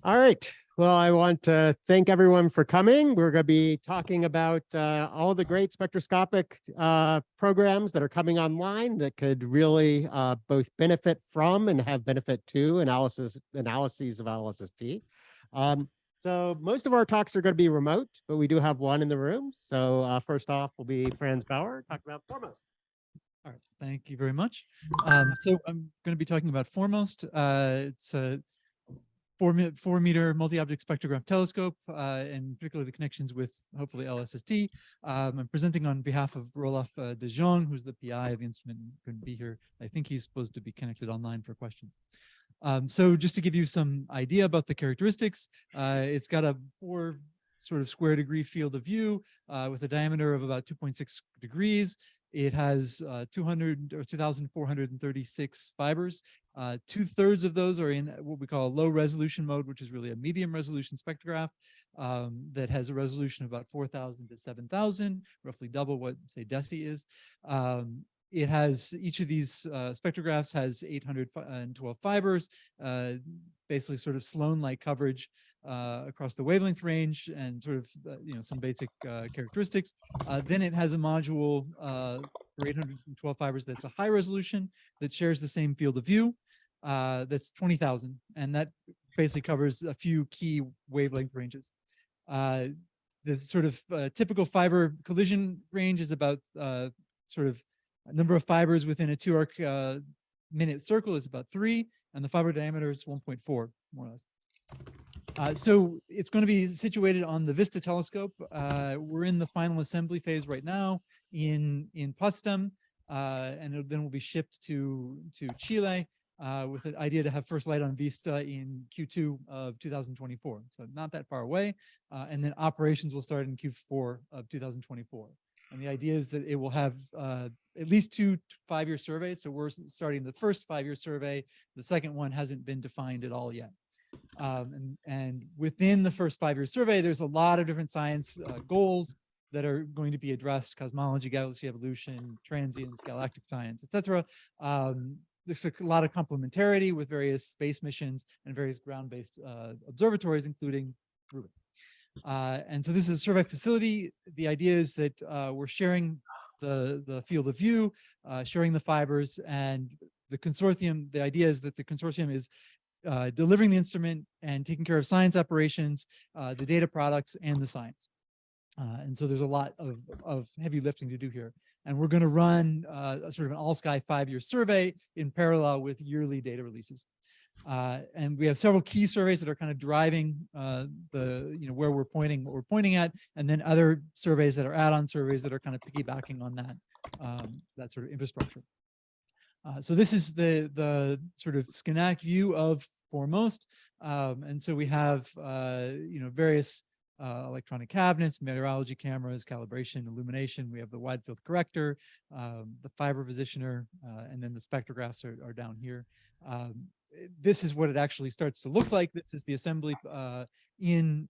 All right. Well, I want to thank everyone for coming. We're going to be talking about all the great spectroscopic programs that are coming online that could really both benefit from and have benefit to analyses of LSST. So most of our talks are going to be remote, but we do have one in the room. So first off will be Franz Bauer talking about Foremost. All right, thank you very much. So I'm going to be talking about Foremost. It's a 4-meter multi-object spectrograph telescope, and particularly the connections with hopefully LSST. I'm presenting on behalf of Roelof de Jong, who's the PI of the instrument and couldn't be here. I think he's supposed to be connected online for questions. So just to give you some idea about the characteristics, it's got a 4 sort of square degree field of view with a diameter of about 2.6 degrees. It has 2,436 fibers. 2/3 of those are in what we call a low resolution mode, which is really a medium resolution spectrograph that has a resolution of about 4,000 to 7,000, roughly double what, say, Desi is. It has, each of these spectrographs has 812 fibers, basically sort of Sloan-like coverage across the wavelength range and sort of, some basic characteristics. Then it has a module for 812 fibers that's a high resolution that shares the same field of view. That's 20,000, and that basically covers a few key wavelength ranges. The sort of typical fiber collision range is about sort of number of fibers within a 2-arc minute circle is about 3, and the fiber diameter is 1.4, more or less. So it's going to be situated on the Vista telescope. We're in the final assembly phase right now in Potsdam, and then will be shipped to Chile with the idea to have first light on Vista in Q2 of 2024. So not that far away. And then operations will start in Q4 of 2024. And the idea is that it will have at least 2 5-year surveys. So we're starting the first 5-year survey. The second one hasn't been defined at all yet. And within the first 5-year survey, there's a lot of different science goals that are going to be addressed: cosmology, galaxy evolution, transients, galactic science, etc. There's a lot of complementarity with various space missions and various ground-based observatories, including Rubin. And so this is a survey facility. The idea is that we're sharing the field of view, sharing the fibers, and the consortium. The idea is that the consortium is delivering the instrument and taking care of science operations, the data products, and the science. And so there's a lot of heavy lifting to do here. And we're going to run a sort of an all-sky 5-year survey in parallel with yearly data releases. And we have several key surveys that are kind of driving where we're pointing, what we're pointing at, and then other surveys that are add-on surveys that are kind of piggybacking on that that sort of infrastructure. So this is the sort of schematic view of Foremost. And so we have various electronic cabinets, meteorology cameras, calibration, illumination. We have the wide field corrector, the fiber positioner, and then the spectrographs are down here. This is what it actually starts to look like. This is the assembly in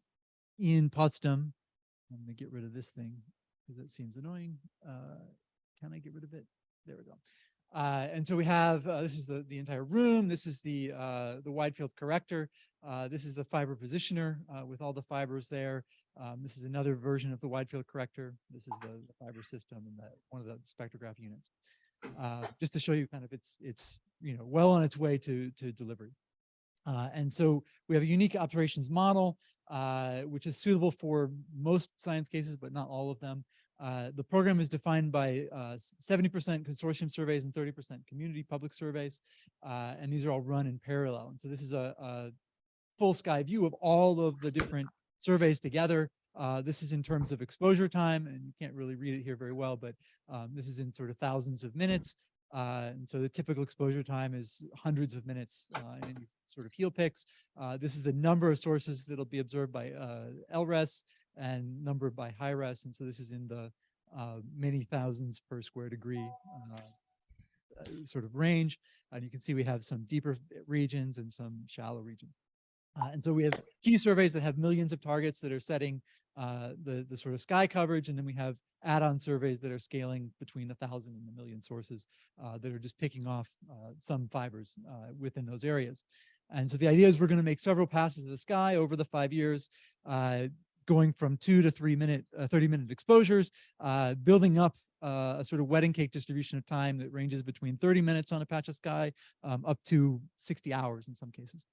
Potsdam. I'm going to get rid of this thing because it seems annoying. Can I get rid of it? There we go. And so we have, this is the entire room. This is the wide field corrector. This is the fiber positioner with all the fibers there. This is another version of the wide field corrector. This is the fiber system and one of the spectrograph units. Just to show you kind of it's well on its way to delivery. And so we have a unique operations model, which is suitable for most science cases, but not all of them. The program is defined by 70% consortium surveys and 30% community public surveys, and these are all run in parallel. And so this is a full sky view of all of the different surveys together. This is in terms of exposure time, and you can't really read it here very well, but this is in sort of thousands of minutes. And so the typical exposure time is hundreds of minutes in these sort of heel picks. This is the number of sources that'll be observed by LRES and numbered by high res. And so this is in the many thousands per square degree sort of range. And you can see we have some deeper regions and some shallow regions. And so we have key surveys that have millions of targets that are setting the sort of sky coverage. And then we have add-on surveys that are scaling between 1,000 and 1,000,000 sources that are just picking off some fibers within those areas. And so the idea is we're going to make several passes of the sky over the 5 years, going from 2 to 3 minute, 30-minute exposures, building up a sort of wedding cake distribution of time that ranges between 30 minutes on a patch of sky up to 60 hours in some cases.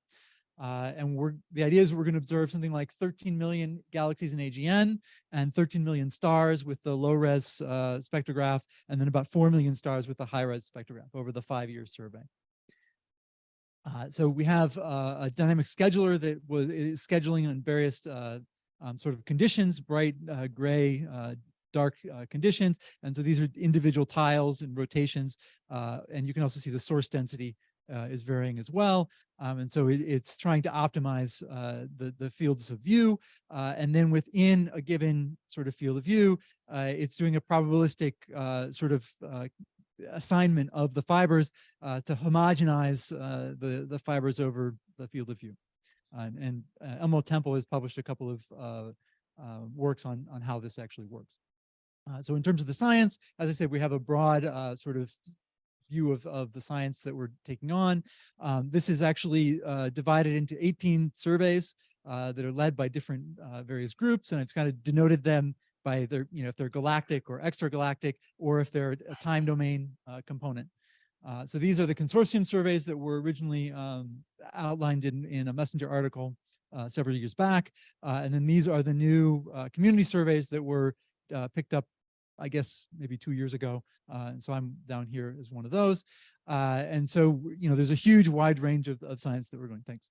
And the idea is we're going to observe something like 13 million galaxies in AGN and 13 million stars with the low-res spectrograph, and then about 4 million stars with the high-res spectrograph over the 5-year survey. So we have a dynamic scheduler that is scheduling on various sort of conditions, bright, gray, dark conditions. And so these are individual tiles and rotations. And you can also see the source density is varying as well. And so it's trying to optimize the fields of view. And then within a given sort of field of view, it's doing a probabilistic sort of assignment of the fibers to homogenize the fibers over the field of view. And Elmo Temple has published a couple of works on how this actually works. So in terms of the science, as I said, we have a broad sort of view of the science that we're taking on. This is actually divided into 18 surveys that are led by different various groups, and I've kind of denoted them by their, if they're galactic or extragalactic, or if they're a time domain component. So these are the consortium surveys that were originally outlined in a Messenger article several years back. And then these are the new community surveys that were picked up, I guess, maybe 2 years ago. And so I'm down here as one of those. And so, there's a huge wide range of science that we're doing. Thanks.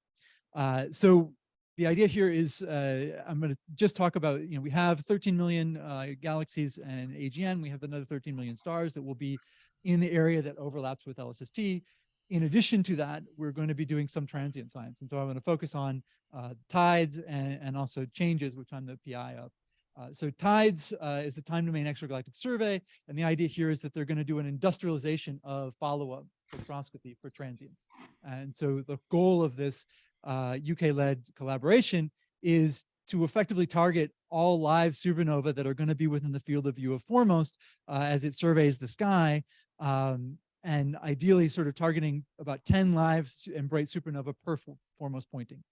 So the idea here is I'm going to just talk about, we have 13 million galaxies and AGN. We have another 13 million stars that will be in the area that overlaps with LSST. In addition to that, we're going to be doing some transient science. And so I'm going to focus on tides and also changes, which I'm the PI of. So TIDES is the time domain extragalactic survey. And the idea here is that they're going to do an industrialization of follow-up spectroscopy for transients. And so the goal of this UK-led collaboration is to effectively target all live supernova that are going to be within the field of view of Foremost as it surveys the sky, and ideally sort of targeting about 10 live and bright supernova per Foremost pointing.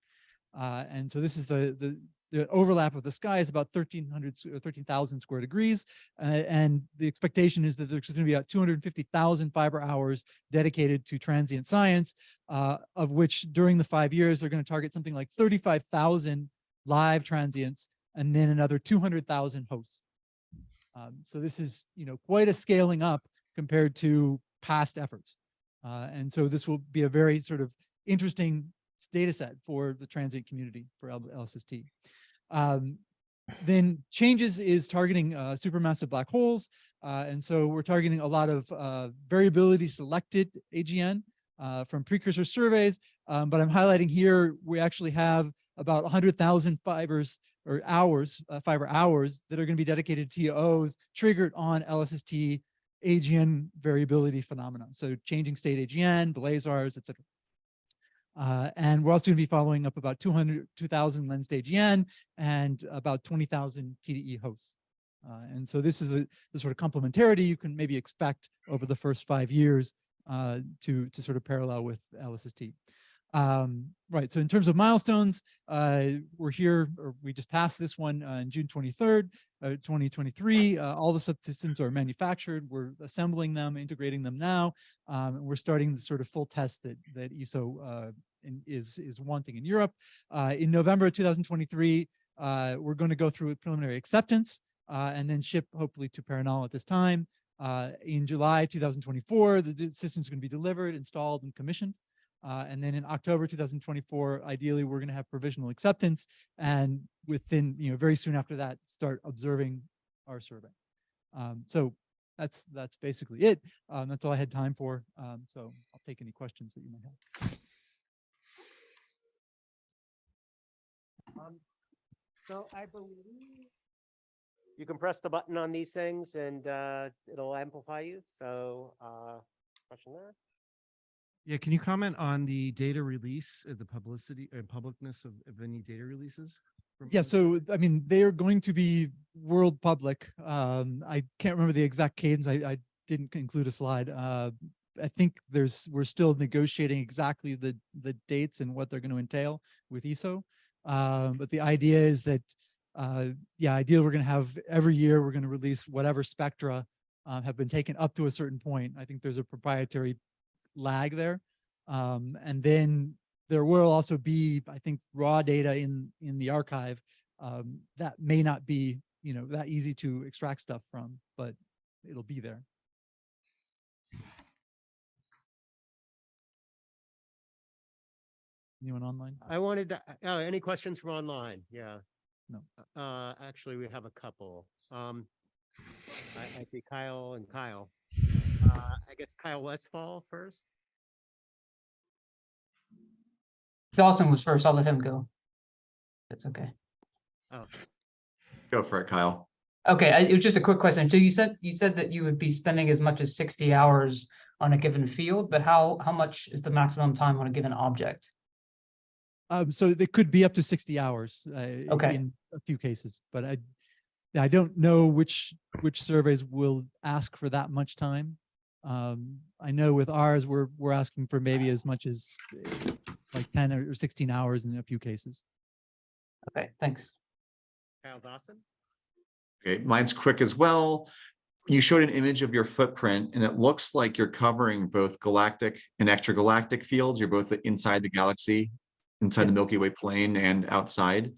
And so this is the overlap of the sky is about 1,300 or 13,000 square degrees. And the expectation is that there's going to be about 250,000 fiber hours dedicated to transient science, of which during the 5 years, they're going to target something like 35,000 live transients and then another 200,000 hosts. So this is, quite a scaling up compared to past efforts. And so this will be a very sort of interesting data set for the transient community for LSST. Then changes is targeting supermassive black holes. And so we're targeting a lot of variability selected AGN from precursor surveys. But I'm highlighting here, we actually have about 100,000 fibers or hours, fiber hours that are going to be dedicated to TOs triggered on LSST AGN variability phenomena. So changing state AGN, blazars, et cetera. And we're also going to be following up about 2,000 lensed AGN and about 20,000 TDE hosts. And so this is the sort of complementarity you can maybe expect over the first 5 years to sort of parallel with LSST. Right, so in terms of milestones, we're here, or we just passed this one on June 23rd, 2023. All the subsystems are manufactured. We're assembling them, integrating them now. And we're starting the sort of full test that ESO is wanting in Europe. In November 2023, we're going to go through a preliminary acceptance and then ship hopefully to Paranal at this time. In July 2024, the system's going to be delivered, installed, and commissioned. And then in October 2024, ideally, we're going to have provisional acceptance, and within, very soon after that, start observing our survey. So that's basically it. That's all I had time for. So I'll take any questions that you might have. So I believe you can press the button on these things and it'll amplify you. So question there. Yeah, can you comment on the data release, the publicity and publicness of any data releases? Yeah, so I mean, they are going to be world public. I can't remember the exact cadence. I didn't include a slide, I think we're still negotiating exactly the dates and what they're going to entail with ESO. But the idea is that, ideally we're going to have every year we're going to release whatever spectra have been taken up to a certain point. I think there's a proprietary lag there. And then there will also be, I think, raw data in the archive that may not be, that easy to extract stuff from, but it'll be there. Anyone online? I wanted to, any questions from online? Yeah. No. Actually, we have a couple. I see Kyle and Kyle. I guess Kyle Westfall first. Dawson was first. I'll let him go. That's okay. Oh, Go for it, Kyle. Okay, it was just a quick question. So you said that you would be spending as much as 60 hours on a given field, but how much is the maximum time on a given object? So they could be up to 60 hours Okay. in a few cases, but I don't know which surveys will ask for that much time. I know with ours, we're asking for maybe as much as like 10 or 16 hours in a few cases. Okay, thanks. Kyle Dawson. Okay, mine's quick as well. You showed an image of your footprint, and it looks like you're covering both galactic and extragalactic fields. You're both inside the galaxy, inside the Milky Way plane, and outside.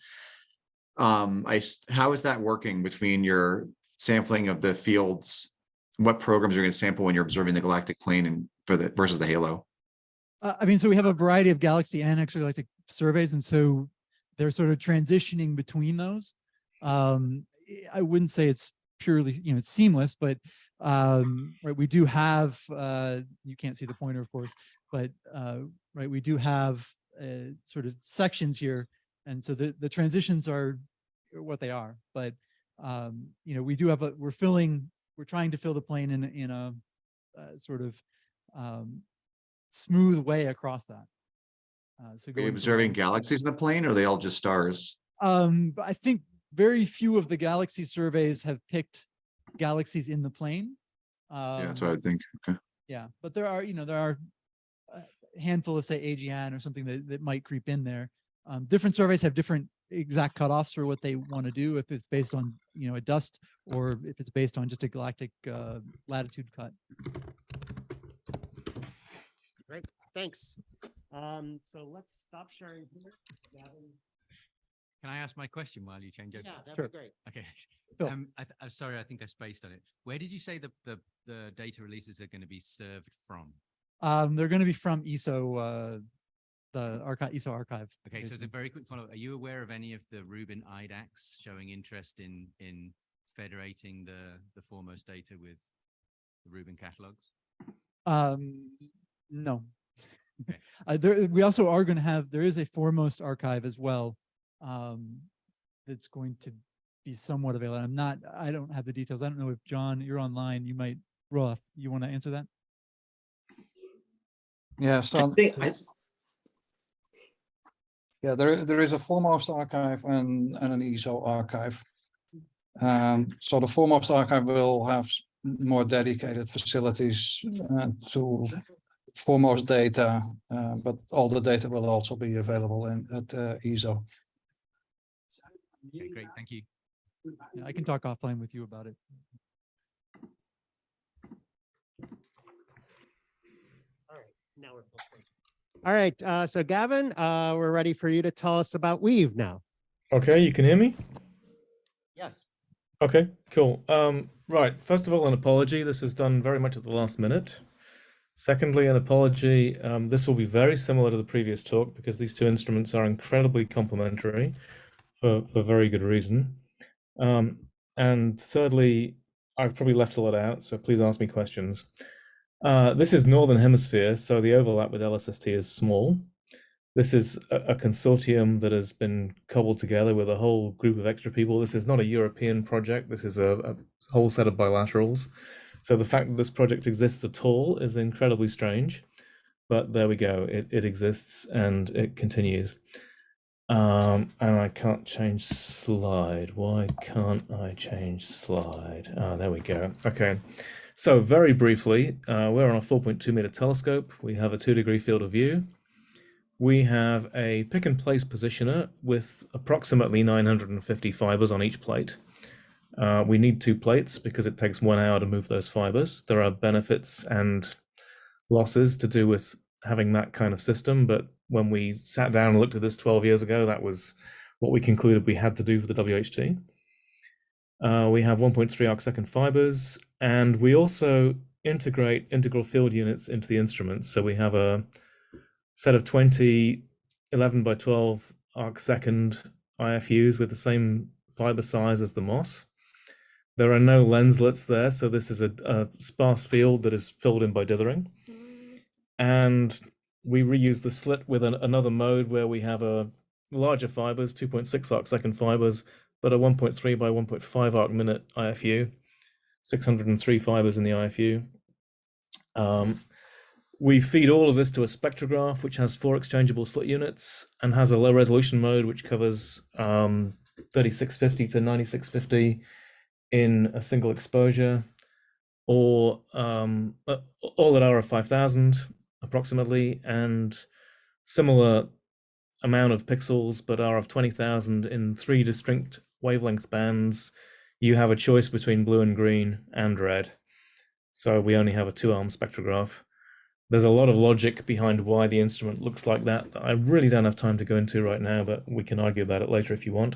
How is that working between your sampling of the fields? What programs are going to sample when you're observing the galactic plane and versus the halo? So we have a variety of galaxy and extragalactic surveys, and so they're sort of transitioning between those. I wouldn't say it's purely, it's seamless, but right, we do have, you can't see the pointer, of course, but right, we do have sort of sections here, and so the transitions are what they are. But we do have we're trying to fill the plane in a sort of smooth way across that. So Are you observing galaxies in the plane, or are they all just stars? I think very few of the galaxy surveys have picked galaxies in the plane. Yeah, that's what I think. Okay. Yeah, but there are a handful of, say, AGN or something that might creep in there. Different surveys have different exact cutoffs for what they want to do, if it's based on a dust or if it's based on just a galactic latitude cut. Great, thanks. So let's stop sharing here. Gavin. Can I ask my question while you change over? Yeah, that'd Sure. be great. Okay. Sure. I'm sorry, I think I spaced on it. Where did you say the data releases are going to be served from? They're going to be from ESO, the ESO Archive. Okay, so it's a very quick follow-up. Are you aware of any of the Rubin IDACs showing interest in federating the foremost data with the Rubin catalogs? No. Okay. We also are going to have, there is a foremost archive as well. That's going to be somewhat available. I don't have the details. I don't know if John, you're online, you might, Rolf, you want to answer that? Yeah, so there is a foremost archive and an ESO archive. So the foremost archive will have more dedicated facilities to foremost data, but all the data will also be available at ESO. Okay, great, thank you. Yeah, I can talk offline with you about it. All right, now we're full. All right, so Gavin, we're ready for you to tell us about Weave now. Okay, you can hear me? Yes. Okay, cool. Right, first of all, an apology. This is done very much at the last minute. Secondly, an apology. This will be very similar to the previous talk because these two instruments are incredibly complementary for very good reason. And thirdly, I've probably left a lot out, so please ask me questions. This is Northern Hemisphere, so the overlap with LSST is small. This is a consortium that has been cobbled together with a whole group of extra people. This is not a European project. This is a whole set of bilaterals. So the fact that this project exists at all is incredibly strange, but there we go. It exists and it continues. And I can't change slide. Why can't I change slide? There we go. Okay. So very briefly, we're on a 4.2 meter telescope. We have a 2-degree field of view. We have a pick and place positioner with approximately 950 fibers on each plate. We need 2 plates because it takes 1 hour to move those fibers. There are benefits and losses to do with having that kind of system, but when we sat down and looked at this 12 years ago, that was what we concluded we had to do for the WHT. We have 1.3 arcsecond fibers, and we also integrate integral field units into the instrument. So we have a set of 20 11 by 12 arcsecond IFUs with the same fiber size as the MOS. There are no lenslets there, so this is a sparse field that is filled in by dithering. And we reuse the slit with another mode where we have a larger fibers, 2.6 arcsecond fibers, but a 1.3 by 1.5 arc minute IFU, 603 fibers in the IFU. We feed all of this to a spectrograph, which has 4 exchangeable slit units and has a low resolution mode, which covers 3650 to 9650 in a single exposure, or all at RF 5000 approximately, and similar amount of pixels, but RF 20,000 in 3 distinct wavelength bands. You have a choice between blue and green and red. So we only have a 2-arm spectrograph. There's a lot of logic behind why the instrument looks like that I really don't have time to go into right now, but we can argue about it later if you want.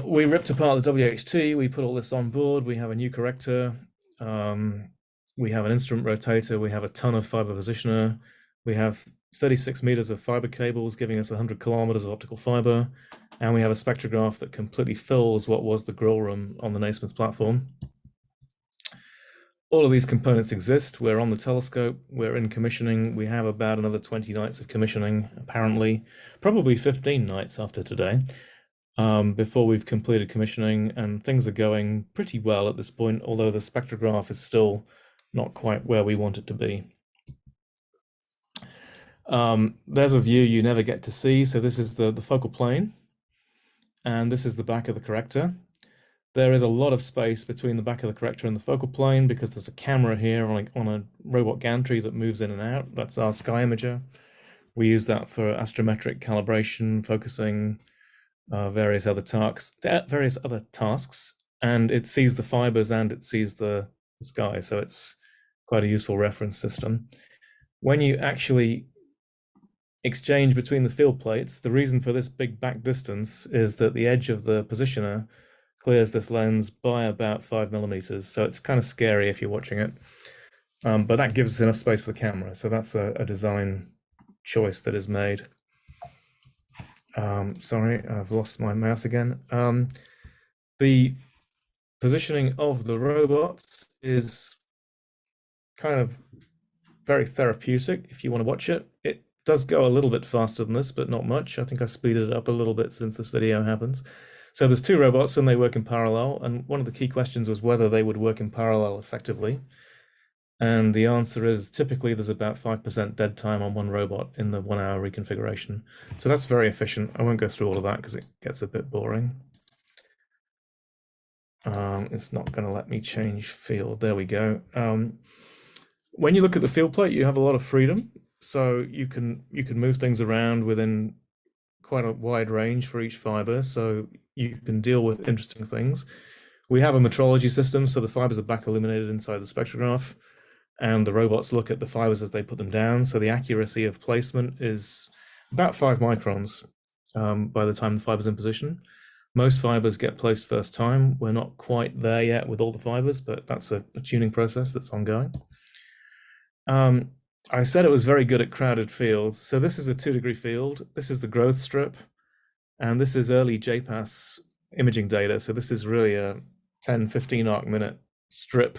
We ripped apart the WHT, we put all this on board, we have a new corrector, we have an instrument rotator, we have a ton of fiber positioner, we have 36 meters of fiber cables giving us 100 kilometers of optical fiber, and we have a spectrograph that completely fills what was the grill room on the Naismith platform. All of these components exist. We're on the telescope, we're in commissioning. We have about another 20 nights of commissioning, apparently, probably 15 nights after today, before we've completed commissioning, and things are going pretty well at this point, although the spectrograph is still not quite where we want it to be. There's a view you never get to see. So this is the focal plane, and this is the back of the corrector. There is a lot of space between the back of the corrector and the focal plane because there's a camera here on a robot gantry that moves in and out. That's our sky imager. We use that for astrometric calibration, focusing, various other tasks, and it sees the fibers and it sees the sky. So it's quite a useful reference system. When you actually exchange between the field plates, the reason for this big back distance is that the edge of the positioner clears this lens by about 5 millimeters. So it's kind of scary if you're watching it. But that gives us enough space for the camera. So that's a design choice that is made. Sorry, I've lost my mouse again. The positioning of the robots is kind of very therapeutic if you want to watch it. It does go a little bit faster than this, but not much. I think I speeded it up a little bit since this video happens. So there's 2 robots and they work in parallel. And one of the key questions was whether they would work in parallel effectively. And the answer is typically there's about 5% dead time on one robot in the 1-hour reconfiguration. So that's very efficient. I won't go through all of that because it gets a bit boring. It's not going to let me change field. There we go. When you look at the field plate, you have a lot of freedom. So you can move things around within quite a wide range for each fiber. So you can deal with interesting things. We have a metrology system, so the fibers are back illuminated inside the spectrograph, and the robots look at the fibers as they put them down. So the accuracy of placement is about 5 microns by the time the fiber's in position. Most fibers get placed first time. We're not quite there yet with all the fibers, but that's a tuning process that's ongoing. I said it was very good at crowded fields. So this is a 2-degree field. This is the growth strip, and this is early JPAS imaging data. So this is really a 10, 15 arc minute strip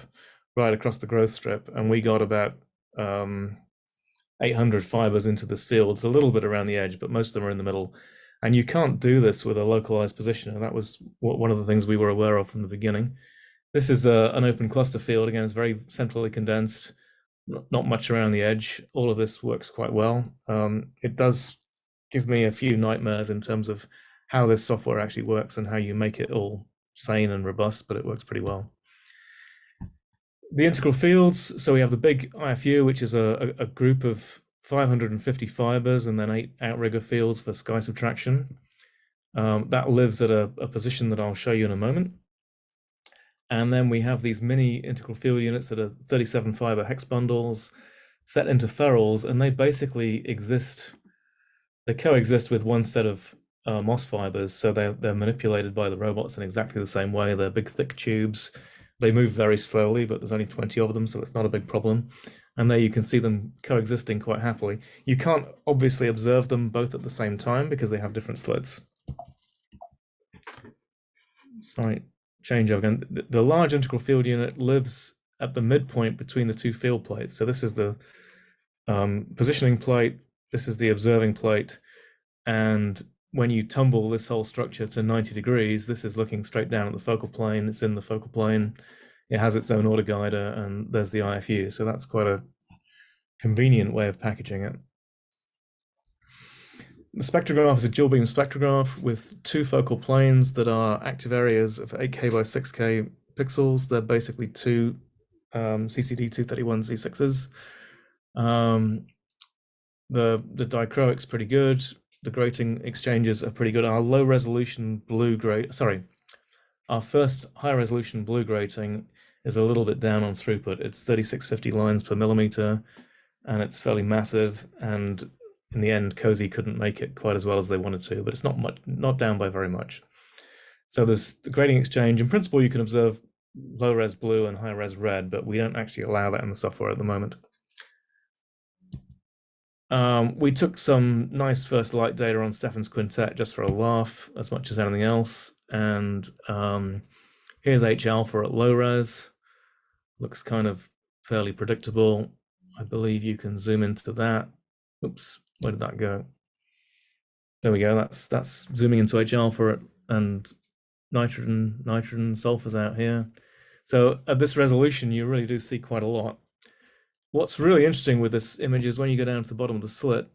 right across the growth strip. And we got about 800 fibers into this field. It's a little bit around the edge, but most of them are in the middle. And you can't do this with a localized positioner. That was one of the things we were aware of from the beginning. This is an open cluster field. Again, it's very centrally condensed, not much around the edge. All of this works quite well. It does give me a few nightmares in terms of how this software actually works and how you make it all sane and robust, but it works pretty well. The integral fields, so we have the big IFU, which is a group of 550 fibers and then 8 outrigger fields for sky subtraction. That lives at a position that I'll show you in a moment. And then we have these mini integral field units that are 37 fiber hex bundles set into ferrules, and they basically they coexist with one set of moss fibers. So they're manipulated by the robots in exactly the same way. They're big, thick tubes. They move very slowly, but there's only 20 of them, so it's not a big problem. And there you can see them coexisting quite happily. You can't obviously observe them both at the same time because they have different slits. Sorry, change over again. The large integral field unit lives at the midpoint between the two field plates. So this is the positioning plate, this is the observing plate, and when you tumble this whole structure to 90 degrees, this is looking straight down at the focal plane. It's in the focal plane. It has its own autoguider, and there's the IFU. So that's quite a convenient way of packaging it. The spectrograph is a dual beam spectrograph with 2 focal planes that are active areas of 8K by 6K pixels. They're basically 2 CCD 231 Z6s. The dichroic's pretty good. The grating exchanges are pretty good. Our low resolution blue our first high resolution blue grating is a little bit down on throughput. It's 3650 lines per millimeter, and it's fairly massive. And in the end, Cozy couldn't make it quite as well as they wanted to, but it's not down by very much. So there's the grating exchange. In principle, you can observe low res blue and high res red, but we don't actually allow that in the software at the moment. We took some nice first light data on Stefans Quintet just for a laugh as much as anything else. And here's H alpha at low res. Looks kind of fairly predictable. I believe you can zoom into that. Oops, where did that go? There we go. That's zooming into H alpha, and nitrogen, sulfur's out here. So at this resolution, you really do see quite a lot. What's really interesting with this image is when you go down to the bottom of the slit,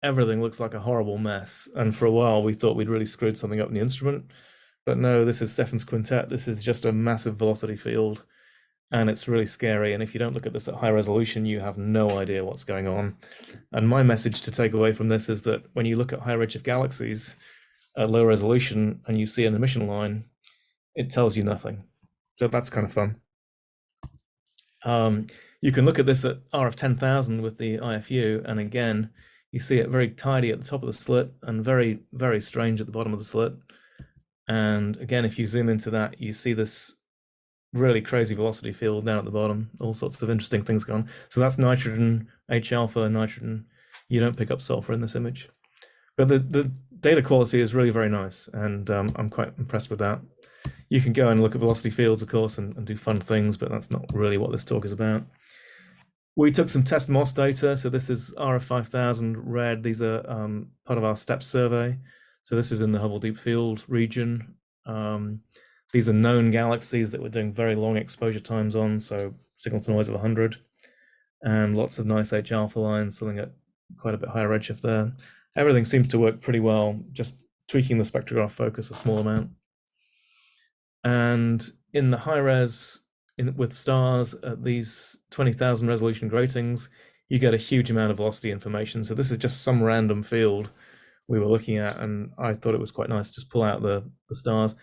everything looks like a horrible mess. And for a while, we thought we'd really screwed something up in the instrument. But no, this is Stefans Quintet. This is just a massive velocity field, and it's really scary. And if you don't look at this at high resolution, you have no idea what's going on. And my message to take away from this is that when you look at high redshift galaxies at low resolution and you see an emission line, it tells you nothing. So that's kind of fun. You can look at this at RF 10,000 with the IFU, and again, you see it very tidy at the top of the slit and very, very strange at the bottom of the slit. And again, if you zoom into that, you see this really crazy velocity field down at the bottom, all sorts of interesting things going on. So that's nitrogen, H alpha, nitrogen. You don't pick up sulfur in this image. But the data quality is really very nice, and I'm quite impressed with that. You can go and look at velocity fields, of course, and do fun things, but that's not really what this talk is about. We took some test MOS data. So this is RF 5000 red. These are part of our STEP survey. So this is in the Hubble Deep Field region. These are known galaxies that we're doing very long exposure times on, so signal to noise of 100, and lots of nice H alpha lines, something at quite a bit higher redshift there. Everything seems to work pretty well, just tweaking the spectrograph focus a small amount. And in the high res, with stars at these 20,000 resolution gratings, you get a huge amount of velocity information. So this is just some random field we were looking at, and I thought it was quite nice to just pull out the stars.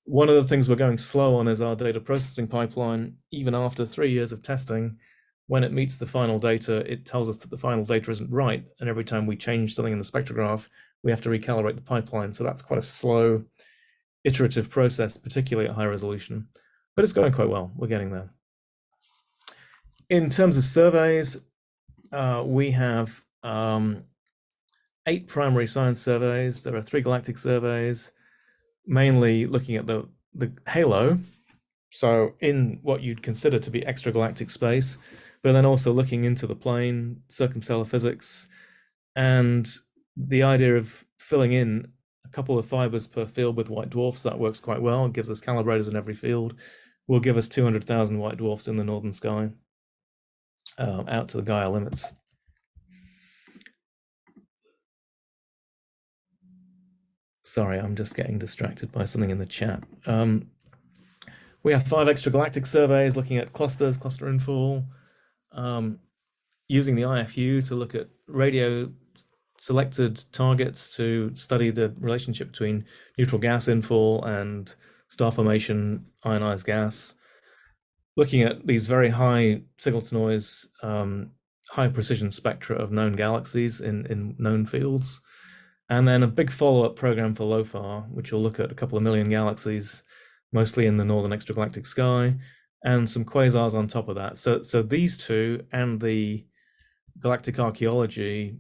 One of the things we're going slow on is our data processing pipeline. Even after 3 years of testing, when it meets the final data, it tells us that the final data isn't right. And every time we change something in the spectrograph, we have to recalibrate the pipeline. So that's quite a slow, iterative process, particularly at high resolution. But it's going quite well. We're getting there. In terms of surveys, we have 8 primary science surveys. There are 3 galactic surveys, mainly looking at the halo, so in what you'd consider to be extragalactic space, but then also looking into the plane, circumstellar physics, and the idea of filling in a couple of fibers per field with white dwarfs. That works quite well. It gives us calibrators in every field. Will give us 200,000 white dwarfs in the northern sky, out to the Gaia limits. Sorry, I'm just getting distracted by something in the chat. We have 5 extragalactic surveys looking at clusters, cluster infall, using the IFU to look at radio selected targets to study the relationship between neutral gas infall and star formation, ionized gas, looking at these very high signal to noise, high precision spectra of known galaxies in known fields, and then a big follow-up program for LOFAR, which will look at a couple of million galaxies, mostly in the northern extragalactic sky, and some quasars on top of that. So these two and the galactic archaeology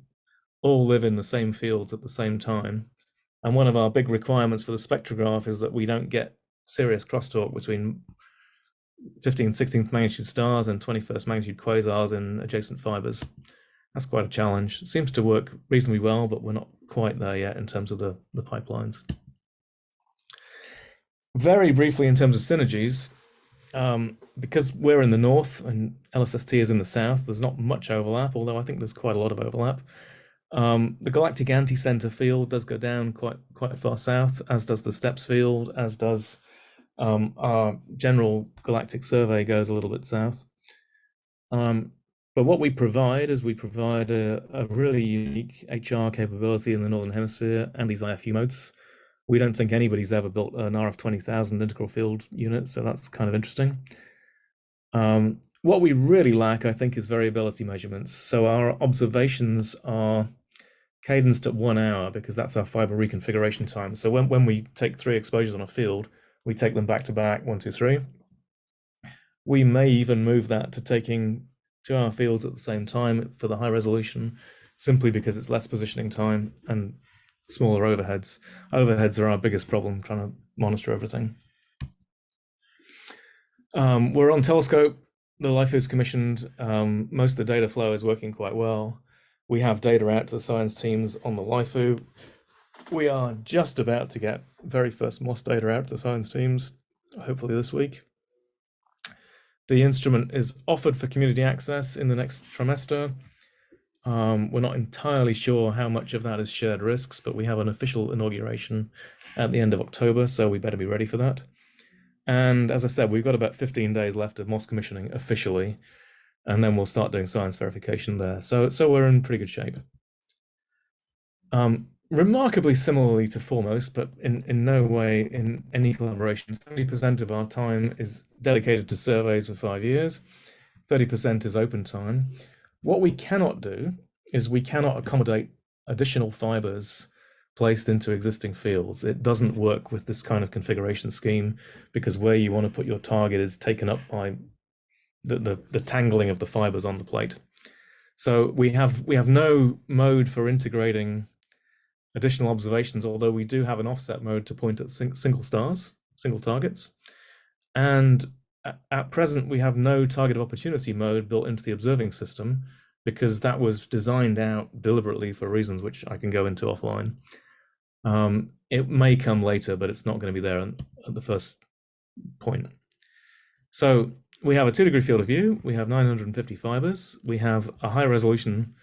all live in the same fields at the same time. And one of our big requirements for the spectrograph is that we don't get serious crosstalk between 15th, 16th magnitude stars and 21st magnitude quasars in adjacent fibers. That's quite a challenge. It seems to work reasonably well, but we're not quite there yet in terms of the pipelines. Very briefly, in terms of synergies, because we're in the north and LSST is in the south, there's not much overlap, although I think there's quite a lot of overlap. The galactic anti-center field does go down quite far south, as does the STEPS field, as does our general galactic survey goes a little bit south. But what we provide is we provide a really unique HR capability in the Northern Hemisphere and these IFU modes. We don't think anybody's ever built an RF 20,000 integral field unit, so that's kind of interesting. What we really lack, I think, is variability measurements. So our observations are cadenced at 1 hour because that's our fiber reconfiguration time. So when we take 3 exposures on a field, we take them back to back, 1, 2, 3. We may even move that to taking 2-hour fields at the same time for the high resolution, simply because it's less positioning time and smaller overheads. Overheads are our biggest problem, trying to monitor everything. We're on telescope. The LIFO is commissioned. Most of the data flow is working quite well. We have data out to the science teams on the LIFO. We are just about to get very first MOS data out to the science teams, hopefully this week. The instrument is offered for community access in the next trimester. We're not entirely sure how much of that is shared risks, but we have an official inauguration at the end of October, so we better be ready for that. And as I said, we've got about 15 days left of MOS commissioning officially, and then we'll start doing science verification there. So we're in pretty good shape. Remarkably similarly to Foremost, but in no way in any collaboration, 70% of our time is dedicated to surveys for 5 years, 30% is open time. What we cannot do is we cannot accommodate additional fibers placed into existing fields. It doesn't work with this kind of configuration scheme because where you want to put your target is taken up by the tangling of the fibers on the plate. So we have no mode for integrating additional observations, although we do have an offset mode to point at single stars, single targets. And at present, we have no target of opportunity mode built into the observing system because that was designed out deliberately for reasons which I can go into offline. It may come later, but it's not going to be there at the first point. So we have a 2-degree field of view. We have 950 fibers. We have a high resolution,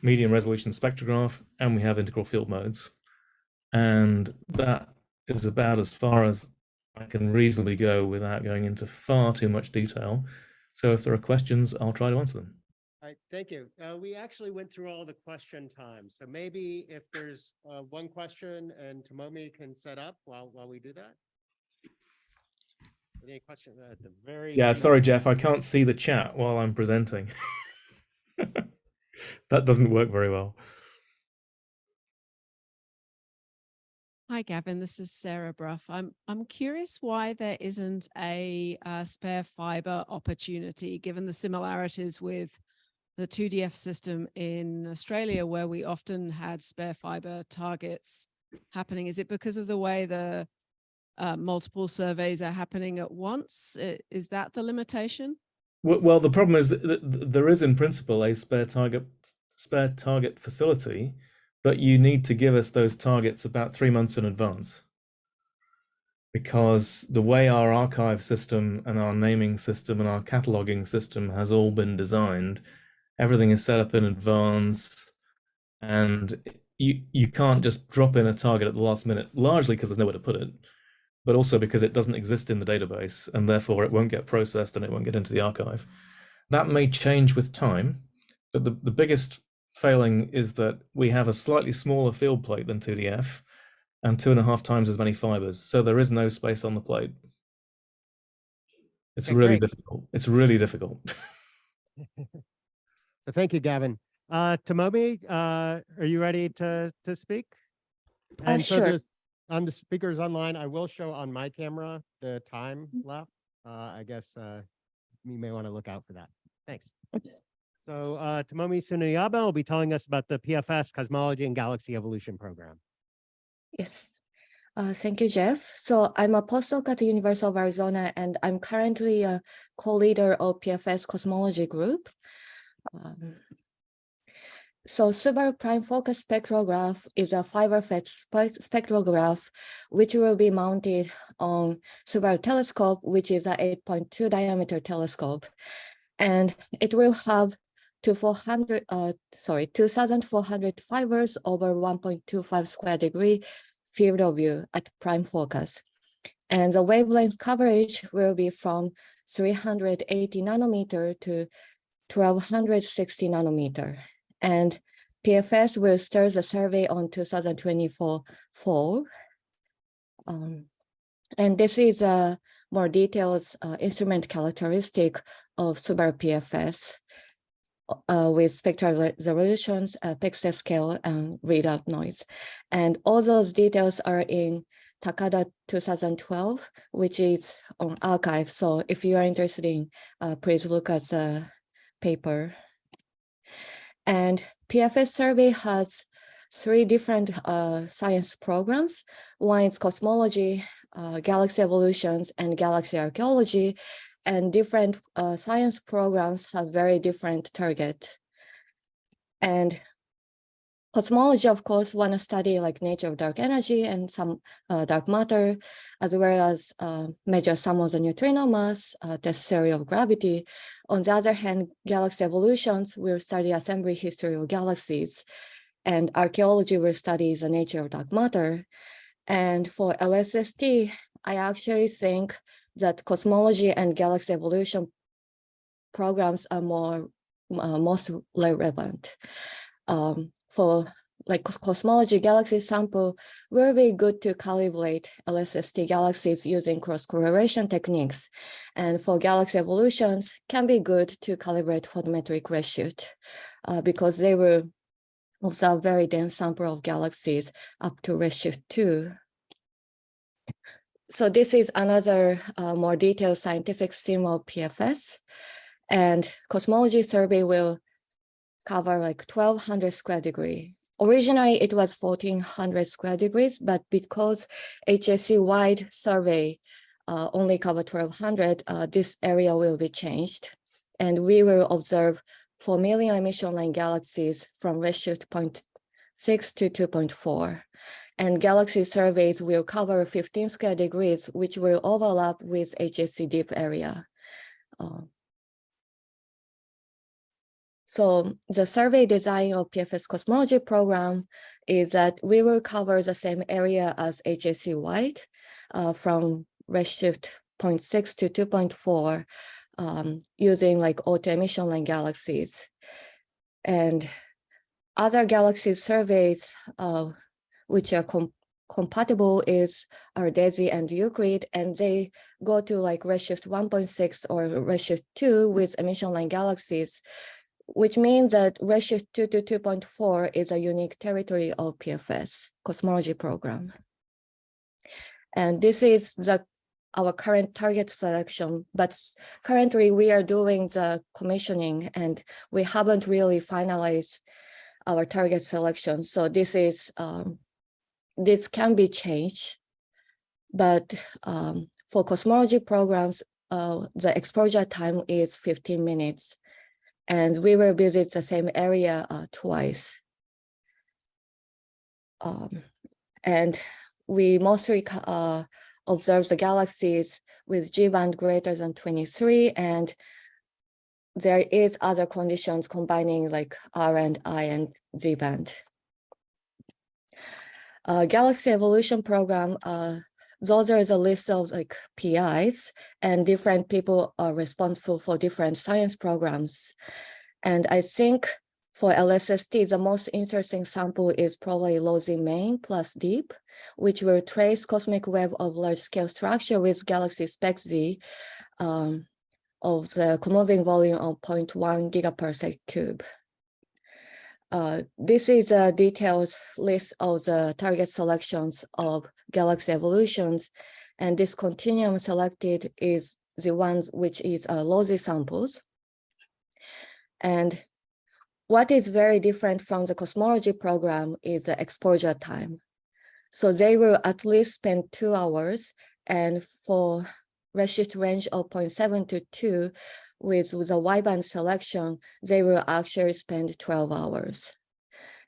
medium resolution spectrograph, and we have integral field modes. And that is about as far as I can reasonably go without going into far too much detail. So if there are questions, I'll try to answer them. All right, thank you. We actually went through all the question time. So maybe if there's one question and Tomomi can set up while we do that. Any question at the very Yeah, sorry, Jeff, I can't see the chat while I'm presenting. That doesn't work very well. Hi, Gavin. This is Sarah Bruff. I'm curious why there isn't a spare fiber opportunity, given the similarities with the 2DF system in Australia, where we often had spare fiber targets happening. Is it because of the way the multiple surveys are happening at once? Is that the limitation? Well, the problem is that there is in principle a spare target facility, but you need to give us those targets about 3 months in advance. Because the way our archive system and our naming system and our cataloging system has all been designed, everything is set up in advance, and you can't just drop in a target at the last minute, largely because there's nowhere to put it. but also because it doesn't exist in the database, and therefore it won't get processed and it won't get into the archive. That may change with time, but the biggest failing is that we have a slightly smaller field plate than 2DF and 2.5 times as many fibers. So there is no space on the plate. It's Okay, really great. difficult. It's really difficult. So thank you, Gavin. Tomomi, are you ready to speak? And so Sure. on the speakers online, I will show on my camera the time left. I guess you may want to look out for that. Thanks. So Tomomi Tsuneyama will be telling us about the PFS Cosmology and Galaxy Evolution Program. Yes. Thank you, Jeff. So I'm a postdoc at the University of Arizona, and I'm currently a co-leader of PFS Cosmology Group. So Subaru Prime Focus Spectrograph is a fiber-fed spectrograph, which will be mounted on Subaru telescope, which is a 8.2 diameter telescope. And it will have 2,400 fibers over 1.25 square degree field of view at prime focus. And the wavelength coverage will be from 380 nanometer to 1260 nanometer. And PFS will start the survey on 2024 fall. And this is a more detailed instrument characteristic of Subaru PFS with spectral resolutions, pixel scale, and readout noise. And all those details are in Takada 2012, which is on archive. So if you are interested in, please look at the paper. And PFS survey has 3 different science programs. One is cosmology, galaxy evolutions, and galaxy archaeology. And different science programs have very different target. And cosmology, of course, want to study like nature of dark energy and some dark matter, as well as measure some of the neutrino mass, test theory of gravity. On the other hand, galaxy evolutions will study assembly history of galaxies, and archaeology will study the nature of dark matter. And for LSST, I actually think that cosmology and galaxy evolution programs are most relevant. For like cosmology, galaxy sample will be good to calibrate LSST galaxies using cross-correlation techniques. And for galaxy evolutions, can be good to calibrate photometric redshift because they will observe very dense sample of galaxies up to redshift 2. So this is another more detailed scientific theme of PFS. And cosmology survey will cover like 1,200 square degree. Originally, it was 1,400 square degrees, but because HSC-wide survey only covered 1,200, this area will be changed. And we will observe 4 million emission line galaxies from redshift 0.6 to 2.4. And galaxy surveys will cover 15 square degrees, which will overlap with HSC deep area. So the survey design of PFS cosmology program is that we will cover the same area as HSC wide from redshift 0.6 to 2.4 using like auto emission line galaxies. And other galaxy surveys which are compatible is our Desi and Euclid, and they go to like redshift 1.6 or redshift 2 with emission line galaxies, which means that redshift 2 to 2.4 is a unique territory of PFS cosmology program. And this is our current target selection, but currently we are doing the commissioning and we haven't really finalized our target selection. So this is this can be changed, but for cosmology programs, the exposure time is 15 minutes. And we will visit the same area twice. And we mostly observe the galaxies with G band greater than 23, and there is other conditions combining like R and I and Z band. Galaxy evolution program those are the list of like PIs, and different people are responsible for different science programs. And I think for LSST, the most interesting sample is probably low-Z main plus deep, which will trace cosmic web of large-scale structure with galaxy spec-Z of the moving volume of 0.1 gigaparsec cube. This is a detailed list of the target selections of galaxy evolutions, and this continuum selected is the ones which is low-Z samples. And what is very different from the cosmology program is the exposure time. So they will at least spend 2 hours, and for redshift range of 0.7 to 2, with the wideband selection, they will actually spend 12 hours.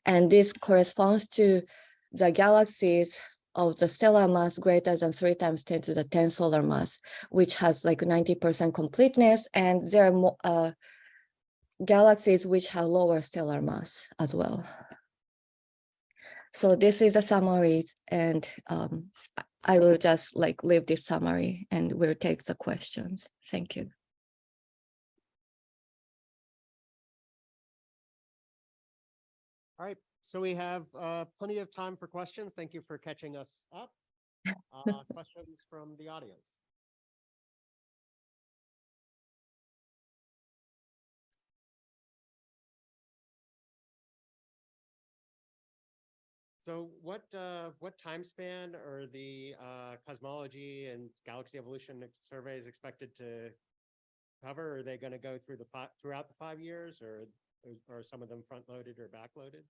And this corresponds to the galaxies of the stellar mass greater than 3 times 10 to the 10 solar mass, which has like 90% completeness, and there are more, galaxies which have lower stellar mass as well. So this is a summary, and I will just like leave this summary and we'll take the questions. Thank you. All right, so we have plenty of time for questions. Thank you for catching us up. Questions from the audience. So what time span are the cosmology and galaxy evolution surveys expected to cover? Are they going to go through throughout the 5 years, or are some of them front loaded or back loaded?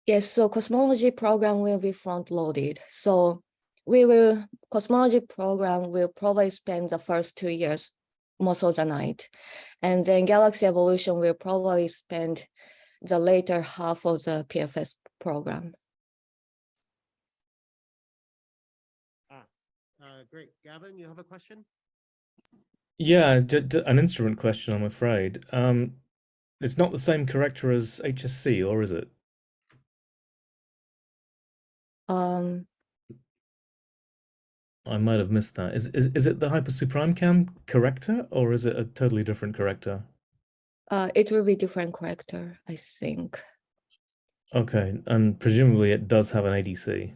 Yes, so cosmology program will be front loaded. So cosmology program will probably spend the first 2 years most of the night. And then galaxy evolution will probably spend the later half of the PFS program. Great. Gavin, you have a question? Yeah, an instrument question, I'm afraid. It's not the same corrector as HSC, or is it? Um, I might have missed that. Is it the hypersuprime cam corrector, or is it a totally different corrector? it will be different corrector, I think. Okay, and presumably it does have an ADC.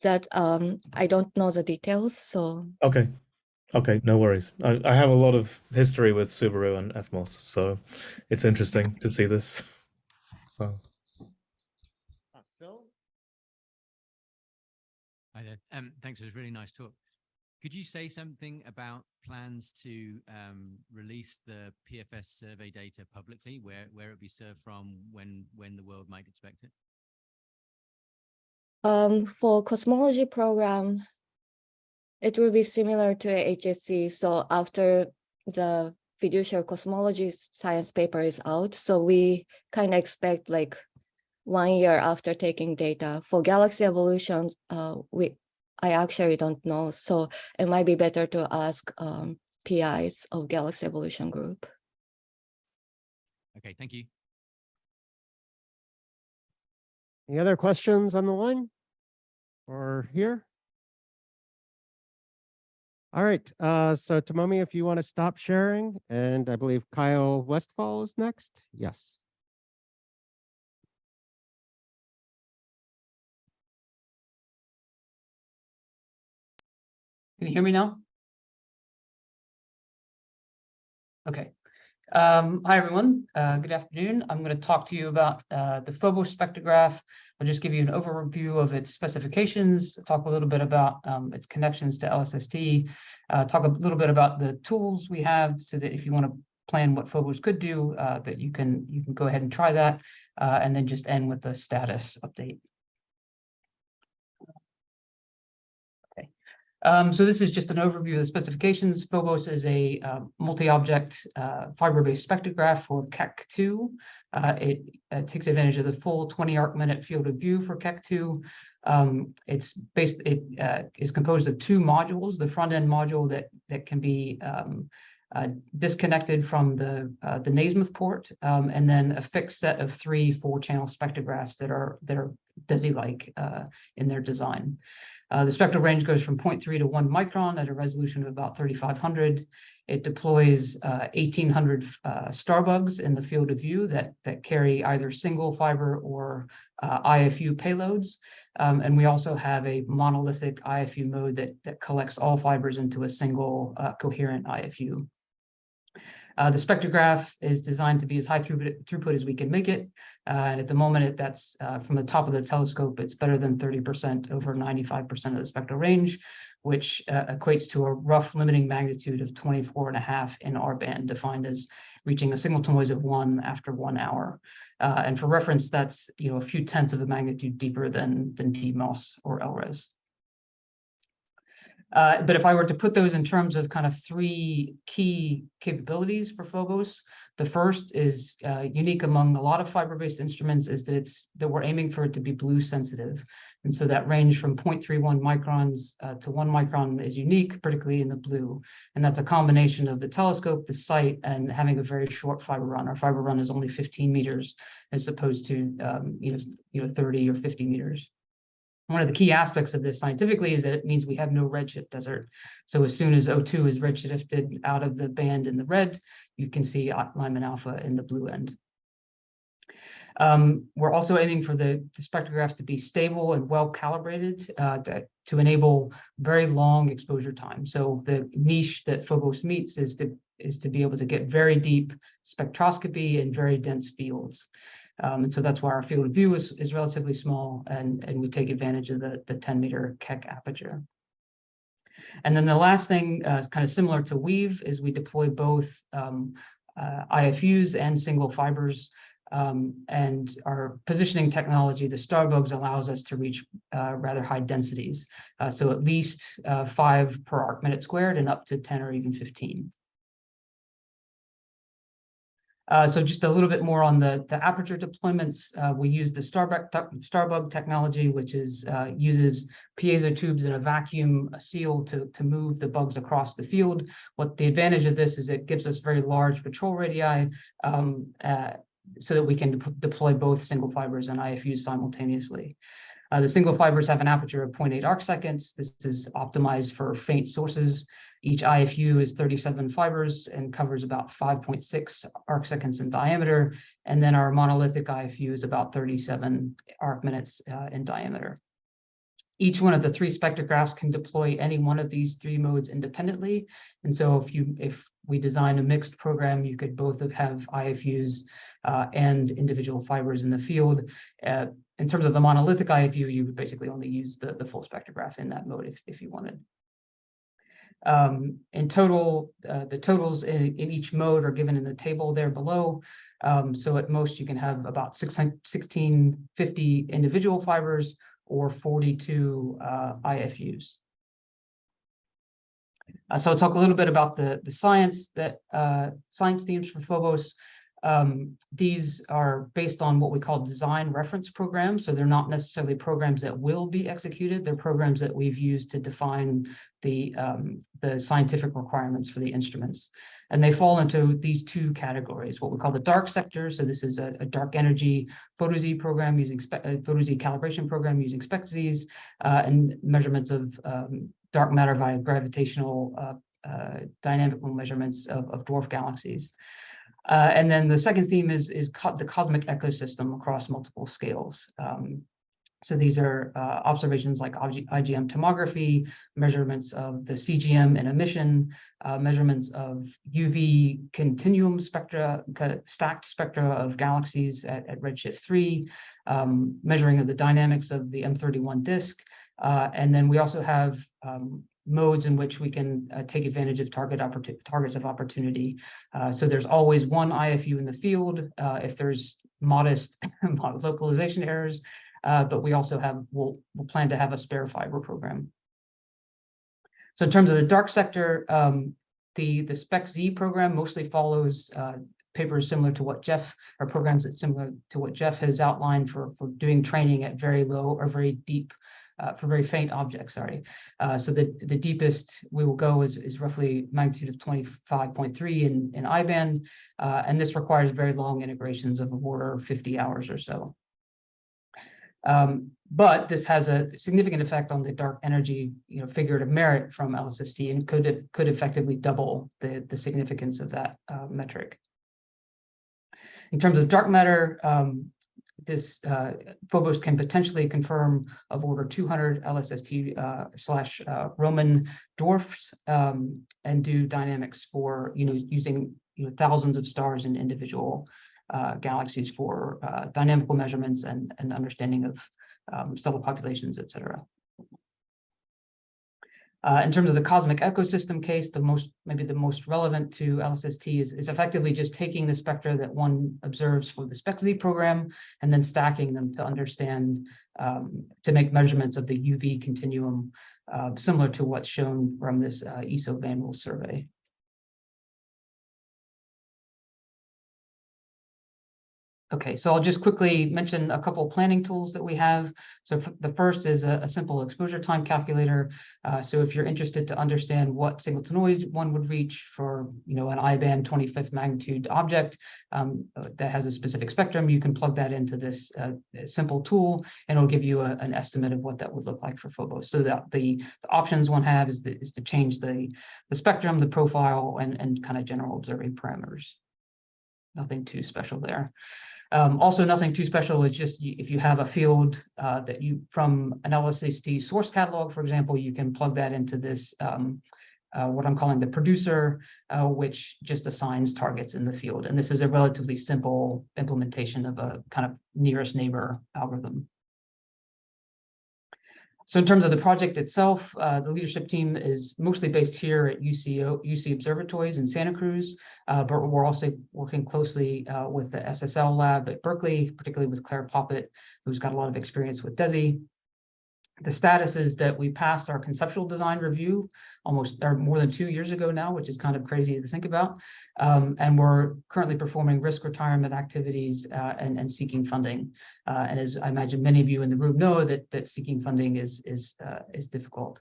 That I don't know the details, so. Okay, no worries. I have a lot of history with Subaru and FMOS, so it's interesting to see this. So. Phil? Hi there. Thanks, it was a really nice talk. Could you say something about plans to release the PFS survey data publicly, where it be served from, when the world might expect it? For cosmology program, it will be similar to HSC. So after the fiduciary cosmology science paper is out, so we kind of expect like 1 year after taking data. For galaxy evolution, I actually don't know. So it might be better to ask PIs of galaxy evolution group. Okay, thank you. Any other questions on the line or here? All right, so Tomomi, if you want to stop sharing, and I believe Kyle Westfall is next. Yes. Can you hear me now? Okay. Hi, everyone. Good afternoon. I'm going to talk to you about the Phobos spectrograph. I'll just give you an overview of its specifications, talk a little bit about its connections to LSST, talk a little bit about the tools we have so that if you want to plan what Phobos could do, that you can go ahead and try that, and then just end with the status update. So this is just an overview of the specifications. Phobos is a multi-object fiber-based spectrograph for KEK2. It takes advantage of the full 20 arc-minute field of view for KEK2. It is composed of 2 modules: the front-end module that can be disconnected from the Naismith port, and then a fixed set of 3 4-channel spectrographs that are DESI-like in their design. The spectral range goes from 0.3 to 1 micron at a resolution of about 3,500. It deploys 1,800 star bugs in the field of view that carry either single fiber or IFU payloads. And we also have a monolithic IFU mode that collects all fibers into a single coherent IFU. The spectrograph is designed to be as high throughput as we can make it. And at the moment, that's from the top of the telescope, it's better than 30% over 95% of the spectral range, which equates to a rough limiting magnitude of 24.5 in R band, defined as reaching a signal to noise of 1 after 1 hour. And for reference, that's a few tenths of a magnitude deeper than DMOS or LRES. But if I were to put those in terms of kind of 3 key capabilities for Phobos, the first is unique among a lot of fiber-based instruments, is that we're aiming for it to be blue sensitive. And so that range from 0.31 microns to 1 micron is unique, particularly in the blue. And that's a combination of the telescope, the sight, and having a very short fiber run. Our fiber run is only 15 meters as opposed to 30 or 50 meters. One of the key aspects of this scientifically is that it means we have no redshift desert. So as soon as O2 is redshifted out of the band in the red, you can see Lyman alpha in the blue end. We're also aiming for the spectrographs to be stable and well calibrated to enable very long exposure time. So the niche that Phobos meets is to be able to get very deep spectroscopy in very dense fields. And so that's why our field of view is relatively small, and we take advantage of the 10-meter Keck aperture. And then the last thing, kind of similar to Weave, is we deploy both IFUs and single fibers. And our positioning technology, the Starbugs, allows us to reach rather high densities. So at least 5 per arc minute squared and up to 10 or even 15. So just a little bit more on the aperture deployments. We use the Starbug technology, which uses piezo tubes in a vacuum seal to move the bugs across the field. What the advantage of this is it gives us very large patrol radii so that we can deploy both single fibers and IFUs simultaneously. The single fibers have an aperture of 0.8 arc seconds. This is optimized for faint sources. Each IFU is 37 fibers and covers about 5.6 arc seconds in diameter. And then our monolithic IFU is about 37 arc minutes in diameter. Each one of the 3 spectrographs can deploy any one of these 3 modes independently. And so if we design a mixed program, you could both have IFUs and individual fibers in the field. In terms of the monolithic IFU, you would basically only use the full spectrograph in that mode if you wanted. In total, the totals in each mode are given in the table there below. So at most, you can have about 1,650 individual fibers or 42 IFUs. So I'll talk a little bit about the science themes for Phobos. These are based on what we call design reference programs. So they're not necessarily programs that will be executed. They're programs that we've used to define the scientific requirements for the instruments. And they fall into these 2 categories, what we call the dark sector. So this is a dark energy Photo Z program using Photo Z calibration program using SpecZs and measurements of dark matter via gravitational dynamical measurements of dwarf galaxies. And then the second theme is the cosmic ecosystem across multiple scales. So these are observations like IGM tomography, measurements of the CGM in emission, measurements of UV continuum spectra, stacked spectra of galaxies at redshift 3, measuring of the dynamics of the M31 disk. And then we also have modes in which we can take advantage of targets of opportunity. So there's always one IFU in the field if there's modest localization errors, but we also we'll plan to have a spare fiber program. So in terms of the dark sector, the SpecZ program mostly follows papers similar to what programs that similar to what Jeff has outlined for doing training at very low or very deep, for very faint objects, sorry. So the deepest we will go is roughly magnitude of 25.3 in I-band, and this requires very long integrations of the order of 50 hours or so. But this has a significant effect on the dark energy, figurative merit from LSST, and could effectively double the significance of that metric. In terms of dark matter, this Phobos can potentially confirm of order 200 LSST / Roman dwarfs, and do dynamics for using thousands of stars in individual galaxies for dynamical measurements and understanding of stellar populations, etc. In terms of the cosmic ecosystem case, maybe the most relevant to LSST is effectively just taking the spectra that one observes for the SpecZ program and then stacking them to understand, to make measurements of the UV continuum, similar to what's shown from this ESO Van survey. Okay, so I'll just quickly mention a couple of planning tools that we have. So the first is a simple exposure time calculator. So if you're interested to understand what signal to noise one would reach for an I-band 25th magnitude object that has a specific spectrum, you can plug that into this simple tool, and it'll give you an estimate of what that would look like for Phobos. So that the options one have is to change the spectrum, the profile, and kind of general observing parameters. Nothing too special there. Also, nothing too special is just if you have a field that from an LSST source catalog, for example, you can plug that into this, what I'm calling the producer, which just assigns targets in the field. And this is a relatively simple implementation of a kind of nearest neighbor algorithm. So in terms of the project itself, the leadership team is mostly based here at UC Observatories in Santa Cruz, but we're also working closely with the SSL lab at Berkeley, particularly with Claire Poppet, who's got a lot of experience with Desi. The status is that we passed our conceptual design review more than 2 years ago now, which is kind of crazy to think about. And we're currently performing risk retirement activities and seeking funding. And as I imagine many of you in the room know, that seeking funding is difficult.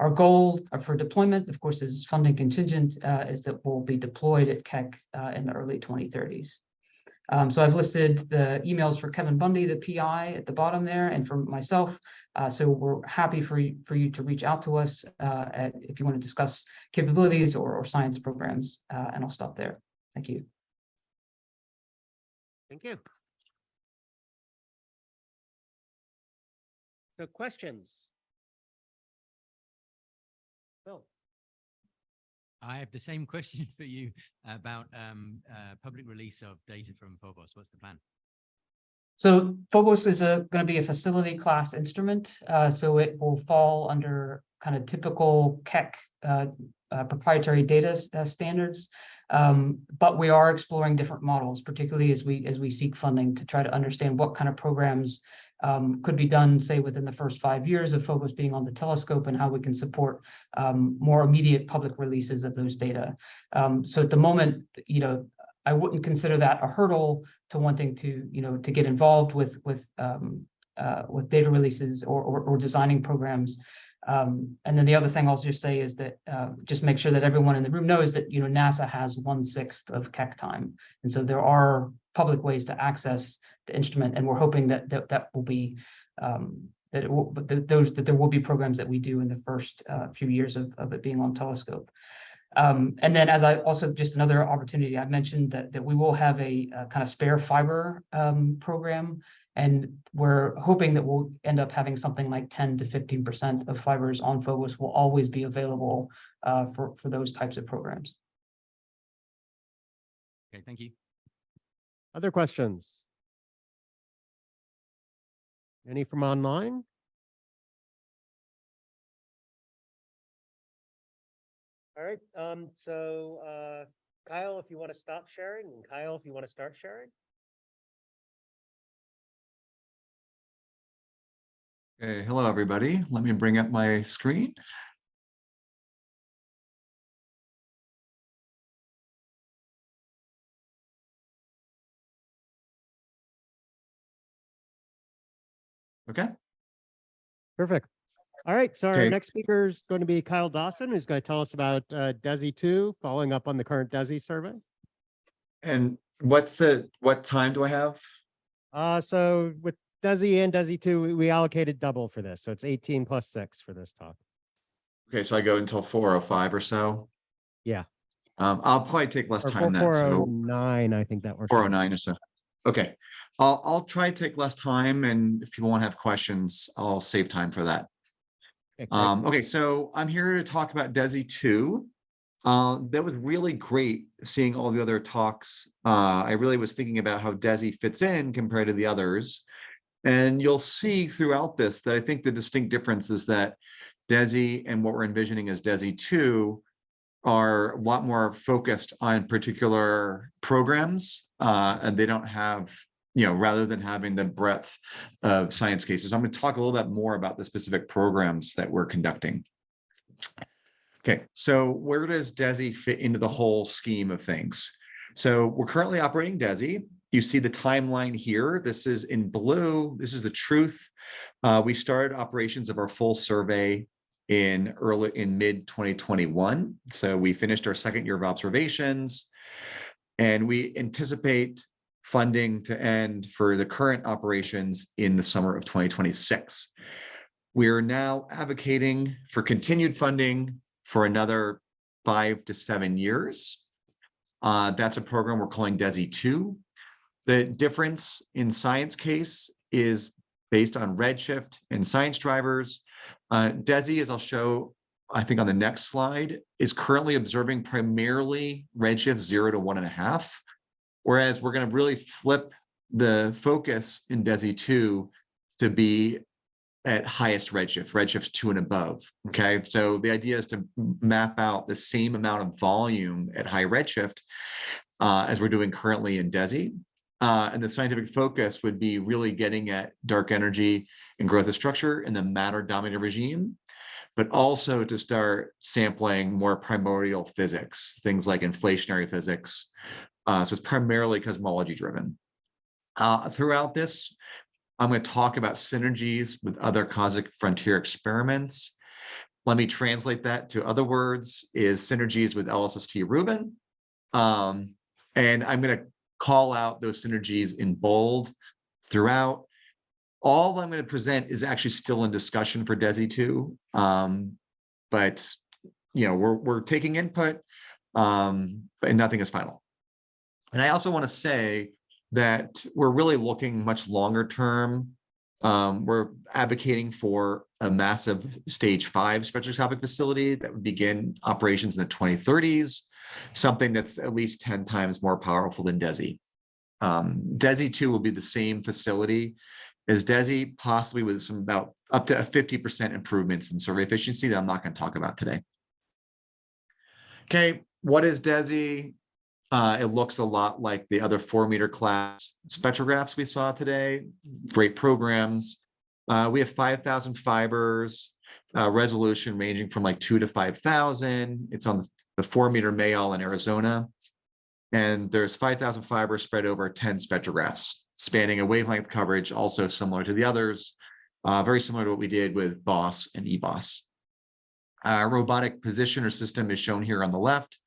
Our goal for deployment, of course, is funding contingent, is that we'll be deployed at Keck in the early 2030s. So I've listed the emails for Kevin Bundy, the PI, at the bottom there, and for myself. So we're happy for you to reach out to us if you want to discuss capabilities or science programs. And I'll stop there. Thank you. Thank you. So questions? Bill. I have the same question for you about public release of data from Phobos. What's the plan? So Phobos is going to be a facility class instrument. So it will fall under kind of typical Keck proprietary data standards. But we are exploring different models, particularly as we seek funding to try to understand what kind of programs could be done, say, within the first 5 years of Phobos being on the telescope, and how we can support more immediate public releases of those data. So at the moment, I wouldn't consider that a hurdle to wanting to, to get involved with data releases or designing programs. And then the other thing I'll just say is that just make sure that everyone in the room knows that NASA has 1/6 of Keck time, and so there are public ways to access the instrument, and we're hoping that will be that there will be programs that we do in the first few years of it being on telescope. And then, as I also, just another opportunity, I mentioned that we will have a kind of spare fiber program, and we're hoping that we'll end up having something like 10 to 15% of fibers on Phobos will always be available for those types of programs. Okay, thank you. Other questions? Any from online? All right, so Kyle, if you want to stop sharing, and Kyle, if you want to start sharing. Okay, hello, everybody. Let me bring up my screen. Okay. Perfect. All right, so our Okay. next speaker is going to be Kyle Dawson, who's going to tell us about Desi II, following up on the current Desi survey. And what time do I have? So with Desi and Desi II, we allocated double for this. So it's 18 plus 6 for this talk. Okay, so I go until 4:05 or so. Yeah. I'll probably take less Or time than that. So 409, I think that works. 4:09 or so. Okay, I'll try to take less time, and if people want to have questions, I'll save time for that. Okay, great. Okay, so I'm here to talk about Desi II. That was really great seeing all the other talks. I really was thinking about how Desi fits in compared to the others. And you'll see throughout this that I think the distinct difference is that Desi and what we're envisioning as Desi II are a lot more focused on particular programs, and they don't have, rather than having the breadth of science cases. I'm going to talk a little bit more about the specific programs that we're conducting. Okay, so where does Desi fit into the whole scheme of things? So we're currently operating Desi. You see the timeline here. This is in blue. This is the truth. We started operations of our full survey in mid 2021. So we finished our second year of observations, and we anticipate funding to end for the current operations in the summer of 2026. We are now advocating for continued funding for another 5 to 7 years. That's a program we're calling Desi II. The difference in science case is based on redshift and science drivers. Desi, as I'll show, I think on the next slide, is currently observing primarily redshift 0 to 1.5, whereas we're going to really flip the focus in Desi II to be at highest redshift, redshifts 2 and above. Okay, so the idea is to map out the same amount of volume at high redshift as we're doing currently in Desi. And the scientific focus would be really getting at dark energy and growth of structure in the matter-dominated regime, but also to start sampling more primordial physics, things like inflationary physics. So it's primarily cosmology driven. Throughout this, I'm going to talk about synergies with other cosmic frontier experiments. Let me translate that to other words, is synergies with LSST Rubin. And I'm going to call out those synergies in bold throughout. All I'm going to present is actually still in discussion for Desi II, but we're taking input, but nothing is final. And I also want to say that we're really looking much longer term. We're advocating for a massive stage 5 spectroscopic facility that would begin operations in the 2030s, something that's at least 10 times more powerful than Desi. Desi II will be the same facility as Desi, possibly with some about up to 50% improvements in survey efficiency that I'm not going to talk about today. Okay, what is Desi? It looks a lot like the other 4-meter class spectrographs we saw today. Great programs. We have 5,000 fibers, resolution ranging from like 2 to 5,000. It's on the 4-meter Mayall in Arizona. And there's 5,000 fibers spread over 10 spectrographs, spanning a wavelength coverage, also similar to the others, very similar to what we did with BOSS and EBOSS. Our robotic positioner system is shown here on the left.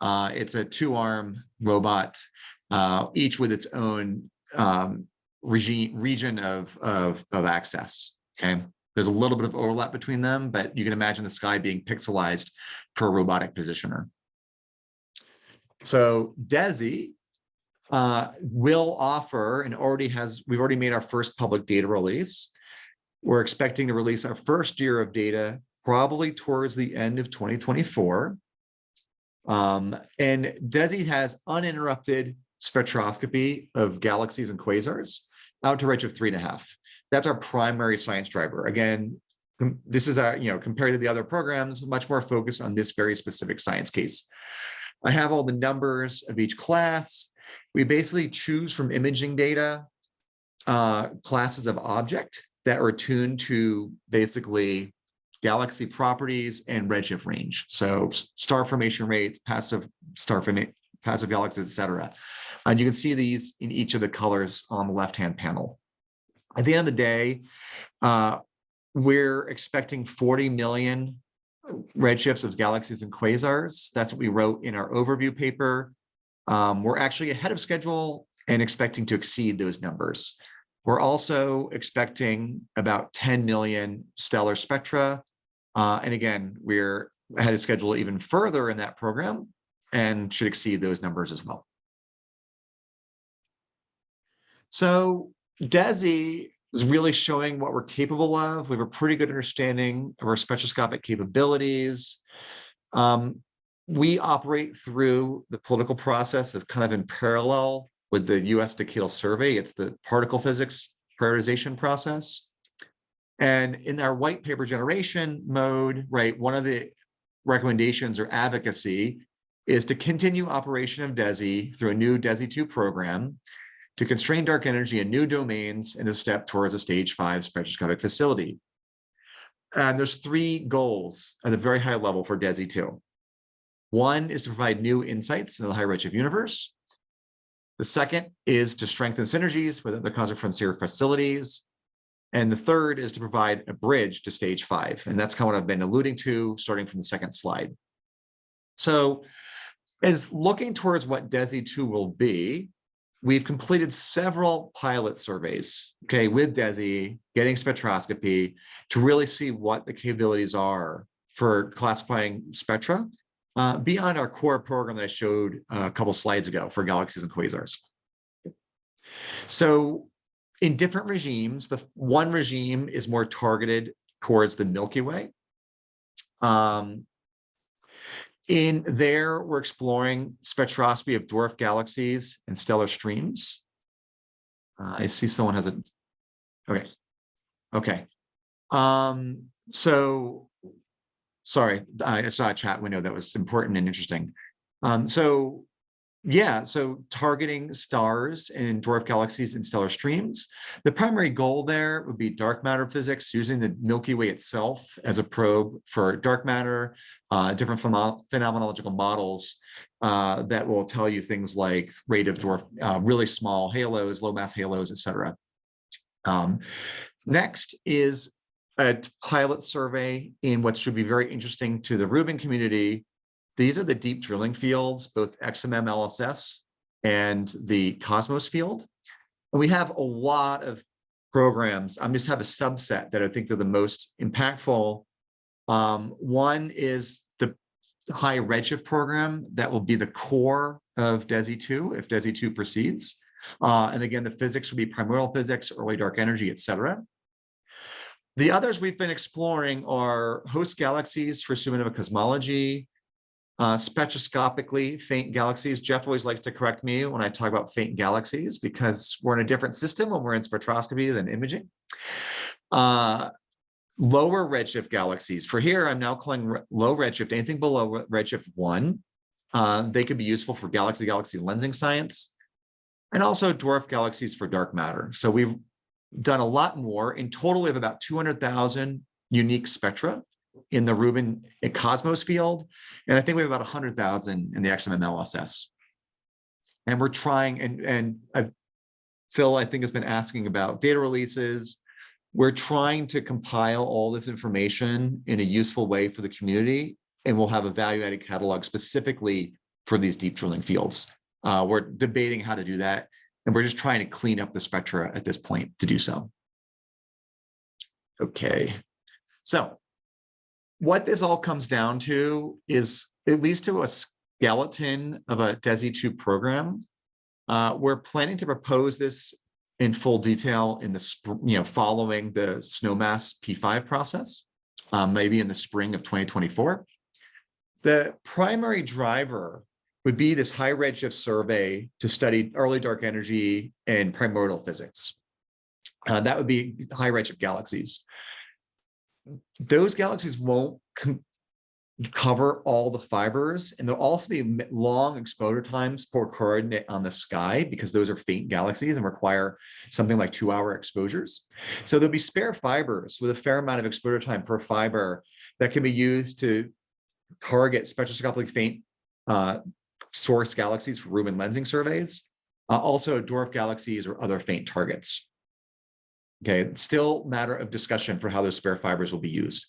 It's a 2-arm robot, each with its own region of access. Okay, there's a little bit of overlap between them, but you can imagine the sky being pixelized per robotic positioner. So Desi will offer, and we've already made our first public data release. We're expecting to release our first year of data probably towards the end of 2024. And Desi has uninterrupted spectroscopy of galaxies and quasars out to redshift 3.5. That's our primary science driver. Again, this is our, compared to the other programs, much more focused on this very specific science case. I have all the numbers of each class. We basically choose from imaging data classes of object that are tuned to basically galaxy properties and redshift range. So star formation rates, passive galaxies, etc. And you can see these in each of the colors on the left-hand panel. At the end of the day, we're expecting 40 million redshifts of galaxies and quasars. That's what we wrote in our overview paper. We're actually ahead of schedule and expecting to exceed those numbers. We're also expecting about 10 million stellar spectra. And again, we're ahead of schedule even further in that program and should exceed those numbers as well. So Desi is really showing what we're capable of. We have a pretty good understanding of our spectroscopic capabilities. We operate through the political process that's kind of in parallel with the US Decadal Survey. It's the particle physics prioritization process. And in our white paper generation mode, right, one of the recommendations or advocacy is to continue operation of Desi through a new Desi II program to constrain dark energy in new domains and a step towards a stage 5 spectroscopic facility. And there's 3 goals at a very high level for Desi II. One is to provide new insights into the high redshift universe. The second is to strengthen synergies with other cosmic frontier facilities. And the third is to provide a bridge to stage 5. And that's kind of what I've been alluding to, starting from the second slide. So as looking towards what Desi II will be, we've completed several pilot surveys, okay, with Desi, getting spectroscopy to really see what the capabilities are for classifying spectra beyond our core program that I showed a couple slides ago for galaxies and quasars. So in different regimes, the one regime is more targeted towards the Milky Way. In there, we're exploring spectroscopy of dwarf galaxies and stellar streams. I see someone has a, okay. Okay. So, sorry, I saw a chat window that was important and interesting. So targeting stars and dwarf galaxies and stellar streams. The primary goal there would be dark matter physics, using the Milky Way itself as a probe for dark matter, different phenomenological models that will tell you things like rate of dwarf, really small halos, low mass halos, etc. Next is a pilot survey in what should be very interesting to the Rubin community. These are the deep drilling fields, both XMM LSS and the Cosmos field. And we have a lot of programs. I just have a subset that I think they're the most impactful. One is the high redshift program that will be the core of Desi II if Desi II proceeds. And again, the physics will be primordial physics, early dark energy, etc. The others we've been exploring are host galaxies for supernova cosmology, spectroscopically faint galaxies. Jeff always likes to correct me when I talk about faint galaxies because we're in a different system when we're in spectroscopy than imaging. Lower redshift galaxies. For here, I'm now calling low redshift, anything below redshift 1. They could be useful for galaxy-galaxy lensing science, and also dwarf galaxies for dark matter. So we've done a lot more. In total, we have about 200,000 unique spectra in the Rubin Cosmos field. And I think we have about 100,000 in the XMM LSS. And we're trying, and Phil, I think, has been asking about data releases. We're trying to compile all this information in a useful way for the community, and we'll have a value-added catalog specifically for these deep drilling fields. We're debating how to do that, and we're just trying to clean up the spectra at this point to do so. Okay, so what this all comes down to is, at least to a skeleton of a Desi II program, we're planning to propose this in full detail in the following the SNOMAS P5 process, maybe in the spring of 2024. The primary driver would be this high redshift survey to study early dark energy and primordial physics. That would be high redshift galaxies. Those galaxies won't cover all the fibers, and there'll also be long exposure times per coordinate on the sky because those are faint galaxies and require something like 2-hour exposures. So there'll be spare fibers with a fair amount of exposure time per fiber that can be used to target spectroscopically faint source galaxies for Rubin lensing surveys, also dwarf galaxies or other faint targets. Okay, it's still a matter of discussion for how those spare fibers will be used.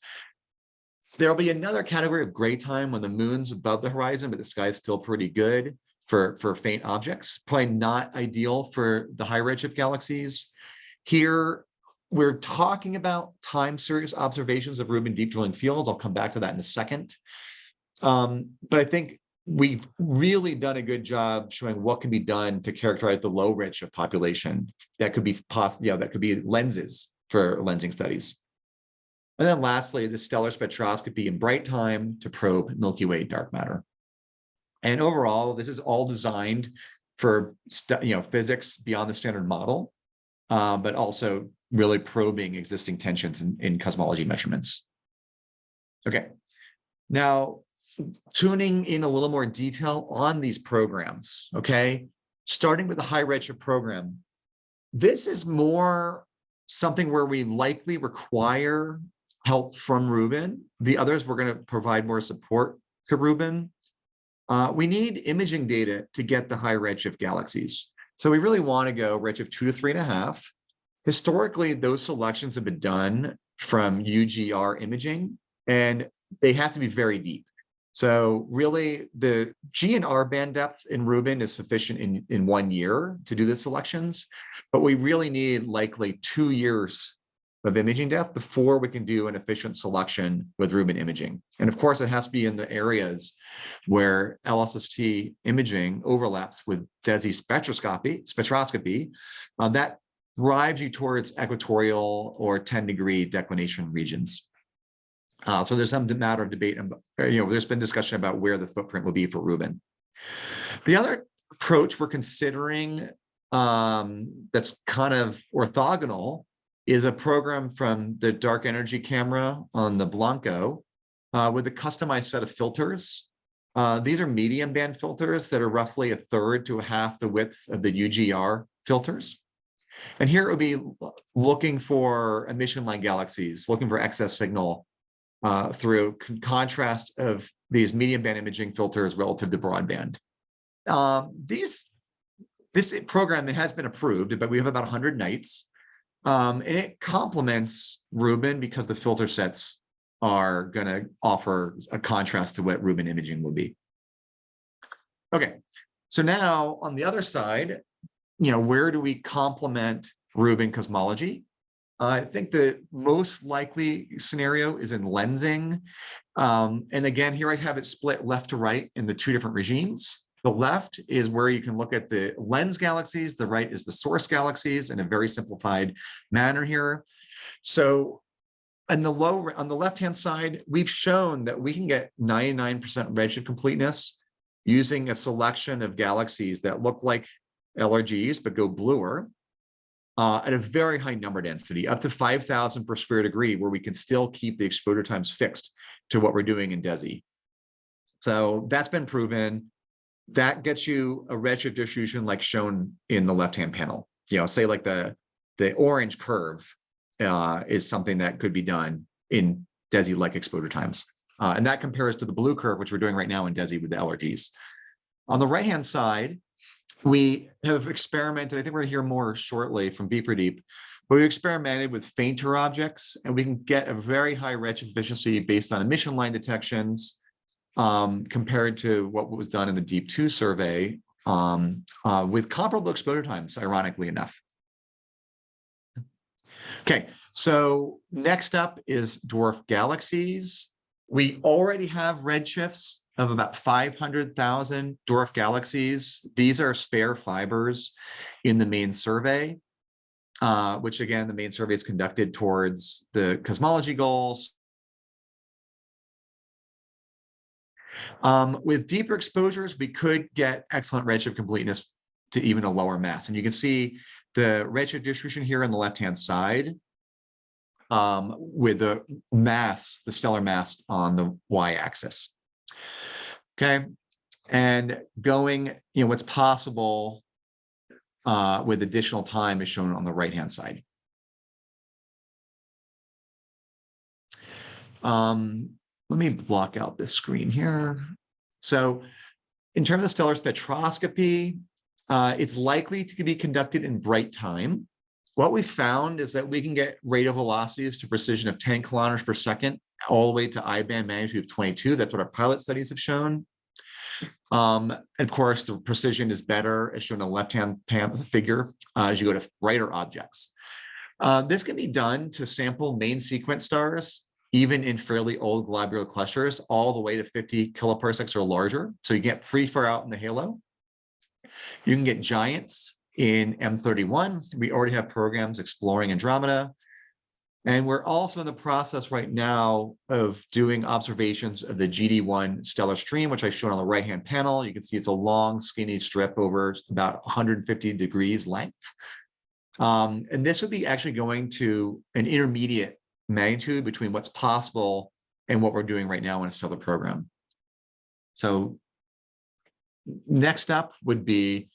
There'll be another category of gray time when the moon's above the horizon, but the sky is still pretty good for faint objects. Probably not ideal for the high redshift galaxies. Here, we're talking about time series observations of Rubin deep drilling fields. I'll come back to that in a second. But I think we've really done a good job showing what can be done to characterize the low redshift population. That could be that could be lenses for lensing studies. And then lastly, the stellar spectroscopy in bright time to probe Milky Way dark matter. And overall, this is all designed for physics beyond the standard model, but also really probing existing tensions in cosmology measurements. Okay, now tuning in a little more detail on these programs, okay? Starting with the high redshift program, this is more something where we likely require help from Rubin. The others, we're going to provide more support to Rubin. We need imaging data to get the high redshift galaxies. So we really want to go redshift 2 to 3.5. Historically, those selections have been done from UGR imaging, and they have to be very deep. So really, the G and R band depth in Rubin is sufficient in 1 year to do the selections, but we really need likely 2 years of imaging depth before we can do an efficient selection with Rubin imaging. And of course, it has to be in the areas where LSST imaging overlaps with Desi spectroscopy. That drives you towards equatorial or 10-degree declination regions. So there's some matter of debate, there's been discussion about where the footprint will be for Rubin. The other approach we're considering that's kind of orthogonal is a program from the dark energy camera on the Blanco with a customized set of filters. These are medium band filters that are roughly 1/3 to 1/2 the width of the UGR filters. And here it would be looking for emission line galaxies, looking for excess signal through contrast of these medium band imaging filters relative to broadband. This program has been approved, but we have about 100 nights. And it complements Rubin because the filter sets are going to offer a contrast to what Rubin imaging will be. Okay, so now on the other side, where do we complement Rubin cosmology? I think the most likely scenario is in lensing. And again, here I have it split left to right in the 2 different regimes. The left is where you can look at the lens galaxies. The right is the source galaxies in a very simplified manner here. So on the left-hand side, we've shown that we can get 99% redshift completeness using a selection of galaxies that look like LRGs, but go bluer at a very high number density, up to 5,000 per square degree, where we can still keep the exposure times fixed to what we're doing in Desi. So that's been proven. That gets you a redshift distribution like shown in the left-hand panel. Say like the orange curve is something that could be done in Desi-like exposure times. And that compares to the blue curve, which we're doing right now in Desi with the LRGs. On the right-hand side, we have experimented, I think we're going to hear more shortly from V4Deep, but we experimented with fainter objects, and we can get a very high redshift efficiency based on emission line detections compared to what was done in the Deep 2 survey with comparable exposure times, ironically enough. Okay, so next up is dwarf galaxies. We already have redshifts of about 500,000 dwarf galaxies. These are spare fibers in the main survey, which again, the main survey is conducted towards the cosmology goals. With deeper exposures, we could get excellent redshift completeness to even a lower mass. And you can see the redshift distribution here on the left-hand side with the mass, the stellar mass on the y-axis. Okay, and going, what's possible with additional time is shown on the right-hand side. Let me block out this screen here. So in terms of stellar spectroscopy, it's likely to be conducted in bright time. What we found is that we can get radial velocities to precision of 10 kilometers per second, all the way to I-band magnitude of 22. That's what our pilot studies have shown. And of course, the precision is better, as shown in the left-hand figure, as you go to brighter objects. This can be done to sample main sequence stars, even in fairly old globular clusters, all the way to 50 kiloparsecs or larger. So you get pretty far out in the halo. You can get giants in M31. We already have programs exploring Andromeda. And we're also in the process right now of doing observations of the GD1 stellar stream, which I showed on the right-hand panel. You can see it's a long, skinny strip over about 150 degrees length. And this would be actually going to an intermediate magnitude between what's possible and what we're doing right now in a stellar program. So next up would be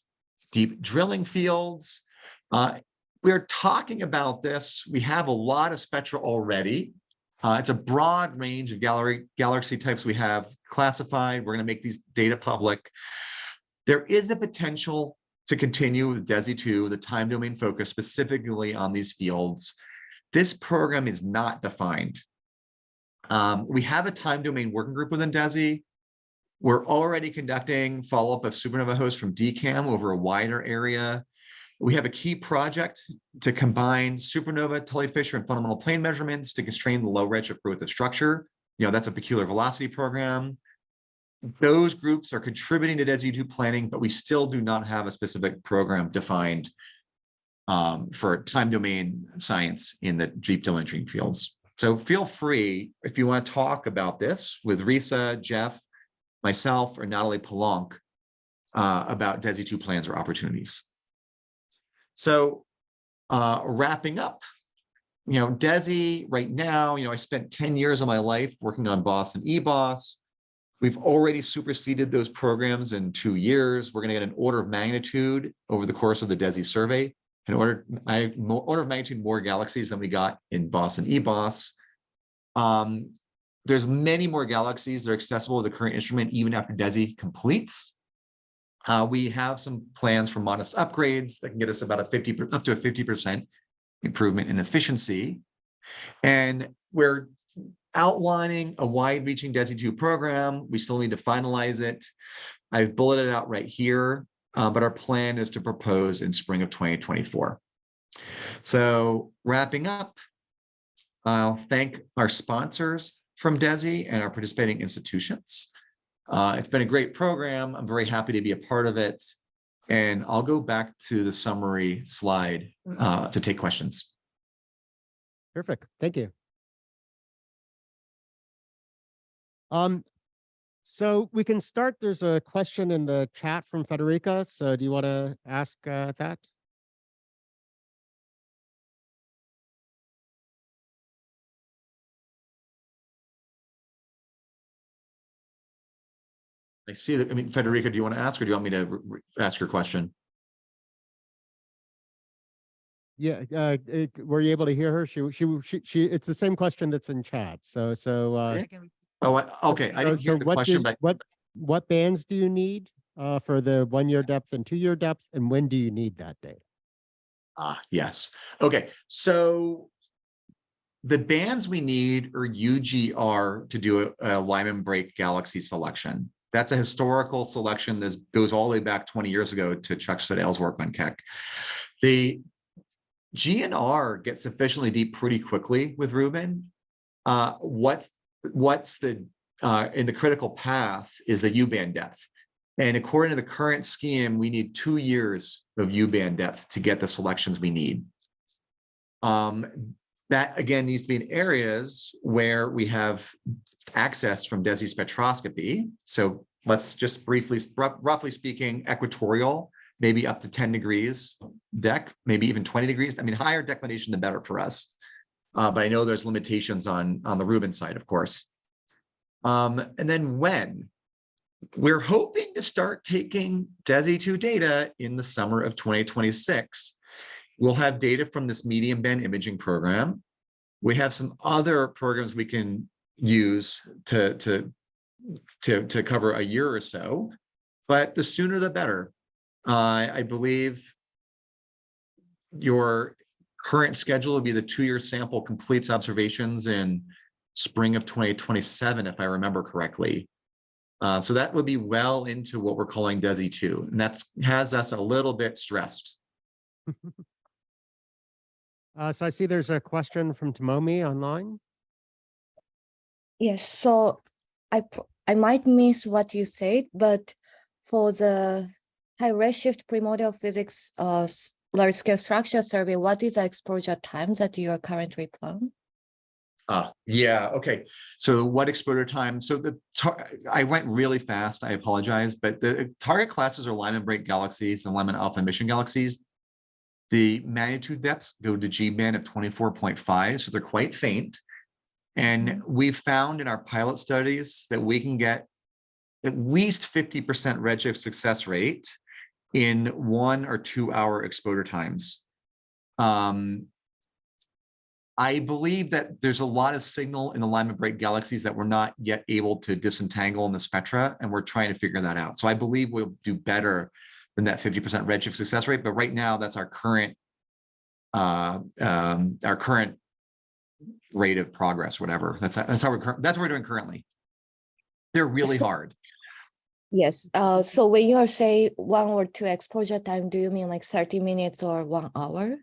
deep drilling fields. We're talking about this. We have a lot of spectra already. It's a broad range of galaxy types we have classified. We're going to make these data public. There is a potential to continue with Desi II, the time domain focus specifically on these fields. This program is not defined. We have a time domain working group within Desi. We're already conducting follow-up of supernova hosts from DCAM over a wider area. We have a key project to combine supernova, Tully Fisher, and fundamental plane measurements to constrain the low redshift growth of structure. That's a peculiar velocity program. Those groups are contributing to Desi II planning, but we still do not have a specific program defined for time domain science in the deep domain dream fields. So feel free, if you want to talk about this with Risa, Jeff, myself, or Natalie Palonk about Desi II plans or opportunities. So wrapping up, Desi right now, I spent 10 years of my life working on BOSS and EBOSS. We've already superseded those programs in 2 years. We're going to get an order of magnitude over the course of the Desi survey, an order of magnitude more galaxies than we got in BOSS and EBOSS. There's many more galaxies that are accessible with the current instrument, even after Desi completes. We have some plans for modest upgrades that can get us about up to a 50% improvement in efficiency. And we're outlining a wide-reaching Desi II program. We still need to finalize it. I've bulleted it out right here, but our plan is to propose in spring of 2024. So wrapping up, I'll thank our sponsors from Desi and our participating institutions. It's been a great program. I'm very happy to be a part of it. And I'll go back to the summary slide to take questions. Perfect. Thank you. So we can start. There's a question in the chat from Federica. So do you want to ask that? I see that. Federica, do you want to ask, or do you want me to ask your question? Yeah. Were you able to hear her? She. It's the same question that's in chat. So. Okay. I didn't hear the question, but what bands do you need for the 1 year depth and 2 year depth, and when do you need that data? Yes. Okay. So the bands we need are UGR to do a Lyman break galaxy selection. That's a historical selection that goes all the way back 20 years ago to Chuck Sedale's work on Keck. The GNR gets sufficiently deep pretty quickly with Rubin. What's the in the critical path is the U-band depth. And according to the current scheme, we need 2 years of U-band depth to get the selections we need. That again needs to be in areas where we have access from Desi spectroscopy. So let's just briefly, roughly speaking, equatorial, maybe up to 10 degrees dec, maybe even 20 degrees. Higher declination, the better for us. But I know there's limitations on the Rubin side, of course. And then when? We're hoping to start taking Desi II data in the summer of 2026. We'll have data from this medium band imaging program. We have some other programs we can use to cover a year or so, but the sooner the better. I believe your current schedule will be the 2 year sample completes observations in spring of 2027, if I remember correctly. So that would be well into what we're calling Desi II, and that has us a little bit stressed. So I see there's a question from Tomomi online. Yes, so I might miss what you said, but for the high redshift primordial physics large scale structure survey, what is the exposure time that you are currently planning? Yeah, okay. So what exposure time? So I went really fast, I apologize, but the target classes are Lyman break galaxies and Lyman alpha emission galaxies. The magnitude depths go to G-band of 24.5, so they're quite faint. And we've found in our pilot studies that we can get at least 50% redshift success rate in 1 or 2 hour exposure times. I believe that there's a lot of signal in the Lyman break galaxies that we're not yet able to disentangle in the spectra, and we're trying to figure that out. So I believe we'll do better than that 50% redshift success rate, but right now that's our current rate of progress, whatever. That's how we're doing currently. They're really hard. Yes. So when you are say 1 or 2 exposure time, do you mean like 30 minutes or 1 hour?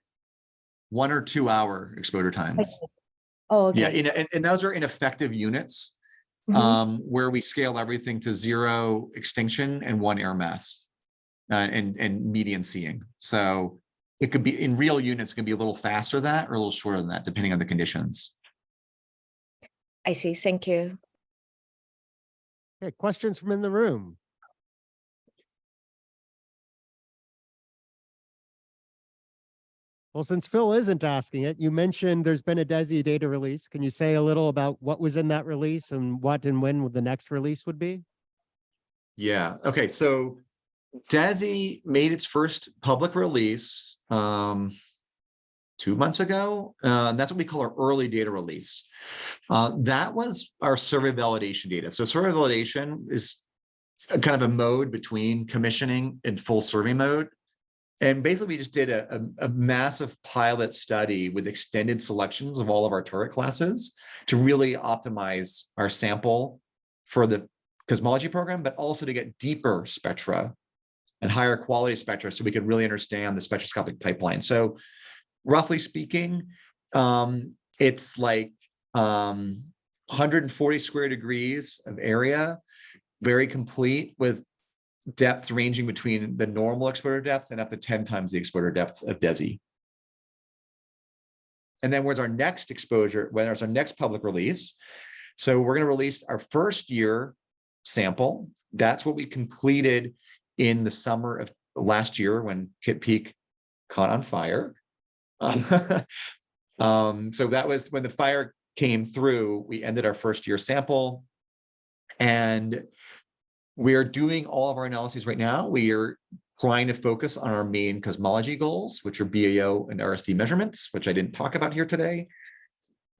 1 or 2 hour exposure times. Oh, okay. Yeah, and those are in effective units, where we scale everything to 0 extinction and 1 air mass, and median seeing. So it could be in real units, it can be a little faster than that or a little shorter than that, depending on the conditions. I see. Thank you. Okay, questions from in the room. Well, since Phil isn't asking it, you mentioned there's been a Desi data release. Can you say a little about what was in that release and what and when the next release would be? Yeah, okay, so Desi made its first public release 2 months ago. That's what we call our early data release. That was our survey validation data. So survey validation is kind of a mode between commissioning and full survey mode. And basically we just did a massive pilot study with extended selections of all of our turret classes to really optimize our sample for the cosmology program, but also to get deeper spectra and higher quality spectra so we could really understand the spectroscopic pipeline. So roughly speaking, it's like 140 square degrees of area, very complete, with depth ranging between the normal exposure depth and up to 10 times the exposure depth of Desi. And then where's our next exposure, where's our next public release? So we're going to release our first year sample. That's what we completed in the summer of last year when Kit Peak caught on fire. So that was when the fire came through, we ended our first year sample. And we're doing all of our analyses right now. We are trying to focus on our main cosmology goals, which are BAO and RSD measurements, which I didn't talk about here today.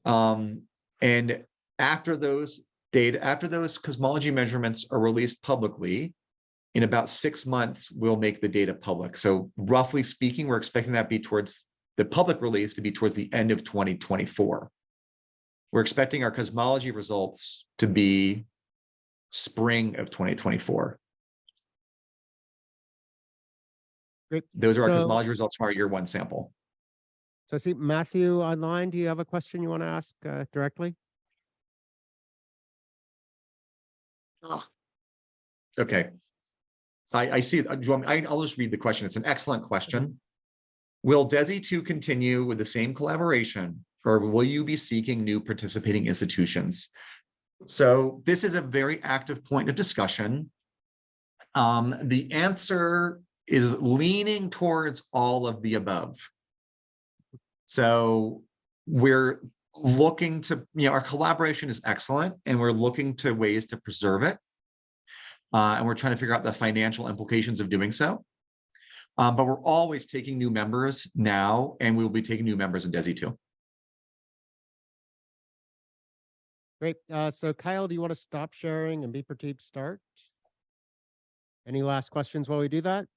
And after those cosmology measurements are released publicly, in about 6 months, we'll make the data public. So roughly speaking, we're expecting that be towards the public release to be towards the end of 2024. We're expecting our cosmology results to be spring of 2024. Great. Those are our cosmology results from our year 1 sample. So I see Matthew online. Do you have a question you want to ask directly? Okay. I see. I'll just read the question. It's an excellent question. Will Desi II continue with the same collaboration, or will you be seeking new participating institutions? So this is a very active point of discussion. The answer is leaning towards all of the above. So we're looking to, our collaboration is excellent, and we're looking to ways to preserve it. And we're trying to figure out the financial implications of doing so. But we're always taking new members now, and we'll be taking new members in Desi II. Great. So Kyle, do you want to stop sharing and Prateep start? Any last questions while we do that?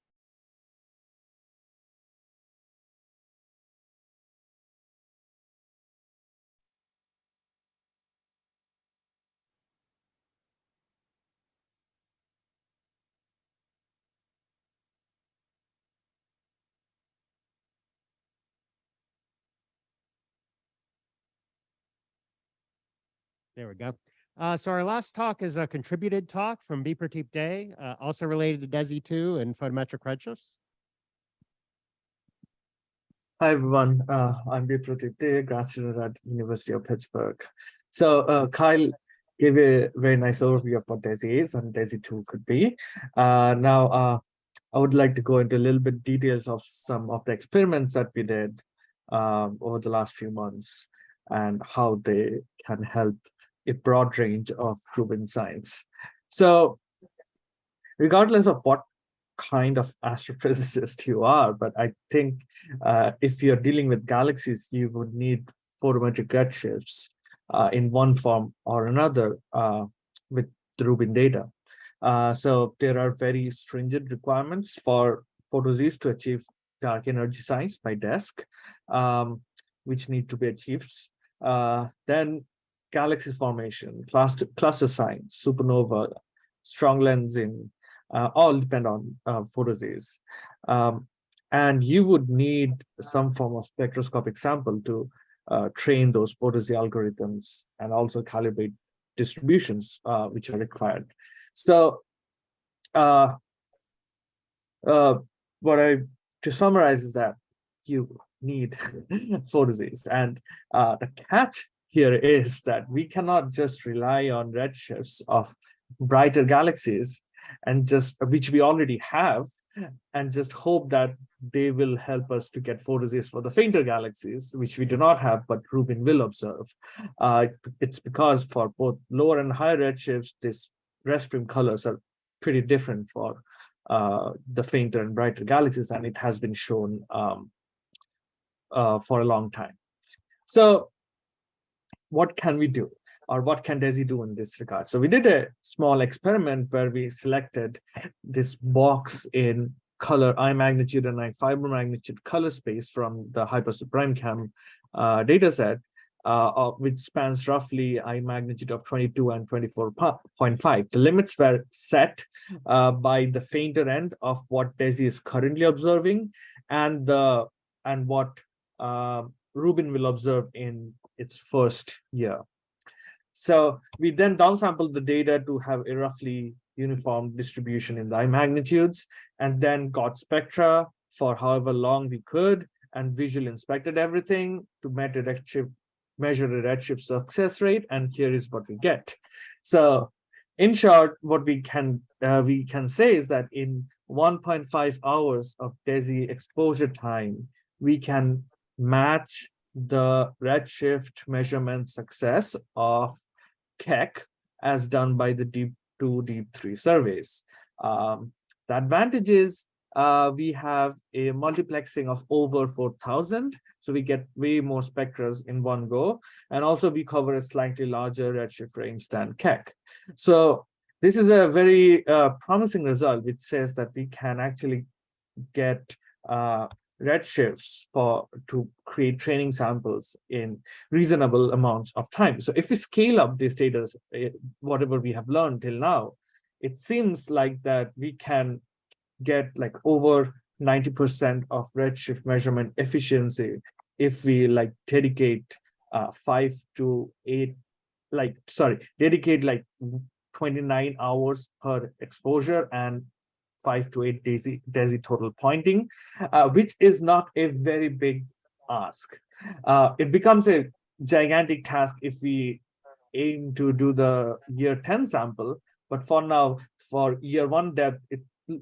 There we go. So our last talk is a contributed talk from Pradeep Day, also related to Desi II and photometric redshifts. Hi everyone, I'm Pradeep Day, grad student at University of Pittsburgh. So Kyle gave a very nice overview of what Desi is and Desi II could be. Now I would like to go into a little bit details of some of the experiments that we did over the last few months and how they can help a broad range of Rubin science. So regardless of what kind of astrophysicist you are, but I think if you're dealing with galaxies, you would need photometric redshifts in one form or another with the Rubin data. So there are very stringent requirements for photoses to achieve dark energy science by desk, which need to be achieved. Then galaxy formation, cluster science, supernova, strong lensing, all depend on photoses. And you would need some form of spectroscopic sample to train those photosy algorithms and also calibrate distributions which are required. So to summarize is that you need photoses, and the catch here is that we cannot just rely on redshifts of brighter galaxies and just which we already have and just hope that they will help us to get photoses for the fainter galaxies, which we do not have, but Rubin will observe. It's because for both lower and higher redshifts, these red stream colors are pretty different for the fainter and brighter galaxies, and it has been shown for a long time. So what can we do? Or what can Desi do in this regard? So we did a small experiment where we selected this box in color I magnitude and I fiber magnitude color space from the HyperSuPrimeCam dataset, which spans roughly I magnitude of 22 and 24.5. The limits were set by the fainter end of what Desi is currently observing and what Rubin will observe in its first year. So we then downsampled the data to have a roughly uniform distribution in the I magnitudes, and then got spectra for however long we could, and visually inspected everything to measure the redshift success rate, and here is what we get. So in short, what we can say is that in 1.5 hours of Desi exposure time, we can match the redshift measurement success of Keck as done by the Deep 2, Deep 3 surveys. The advantage is we have a multiplexing of over 4,000, so we get way more spectras in one go, and also we cover a slightly larger redshift range than Keck. So this is a very promising result, which says that we can actually get redshifts to create training samples in reasonable amounts of time. So if we scale up these data, whatever we have learned till now, it seems like that we can get like over 90% of redshift measurement efficiency if we like dedicate 29 hours per exposure and 5 to 8 Desi total pointing, which is not a very big ask. It becomes a gigantic task if we aim to do the year 10 sample, but for now, for year 1 depth,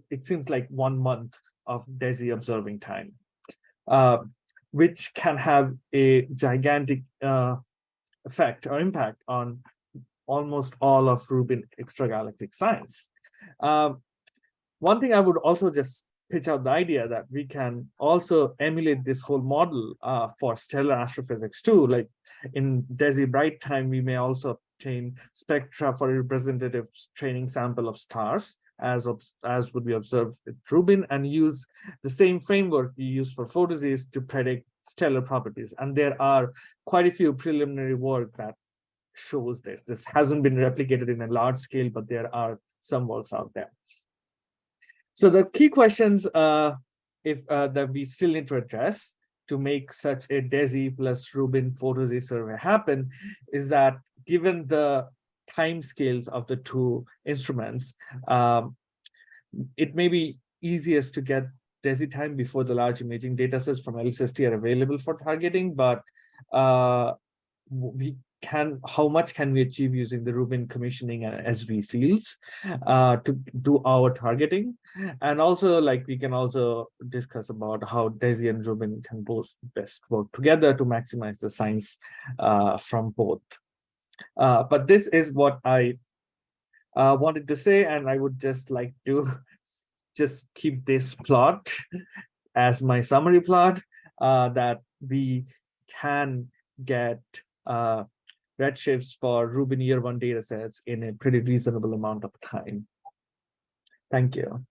it seems like 1 month of Desi observing time, which can have a gigantic effect or impact on almost all of Rubin extragalactic science. One thing I would also just pitch out the idea that we can also emulate this whole model for stellar astrophysics too. Like in Desi bright time, we may also obtain spectra for a representative training sample of stars, as would be observed with Rubin, and use the same framework we use for photoses to predict stellar properties. And there are quite a few preliminary work that shows this. This hasn't been replicated in a large scale, but there are some works out there. So the key questions that we still need to address to make such a Desi plus Rubin photosy survey happen is that given the time scales of the two instruments, it may be easiest to get Desi time before the large imaging data sets from LSST are available for targeting, but how much can we achieve using the Rubin commissioning and SV fields to do our targeting? And also, like, we can also discuss about how Desi and Rubin can both best work together to maximize the science from both. But this is what I wanted to say, and I would just like to just keep this plot as my summary plot, that we can get redshifts for Rubin year one data sets in a pretty reasonable amount of time. Thank you. All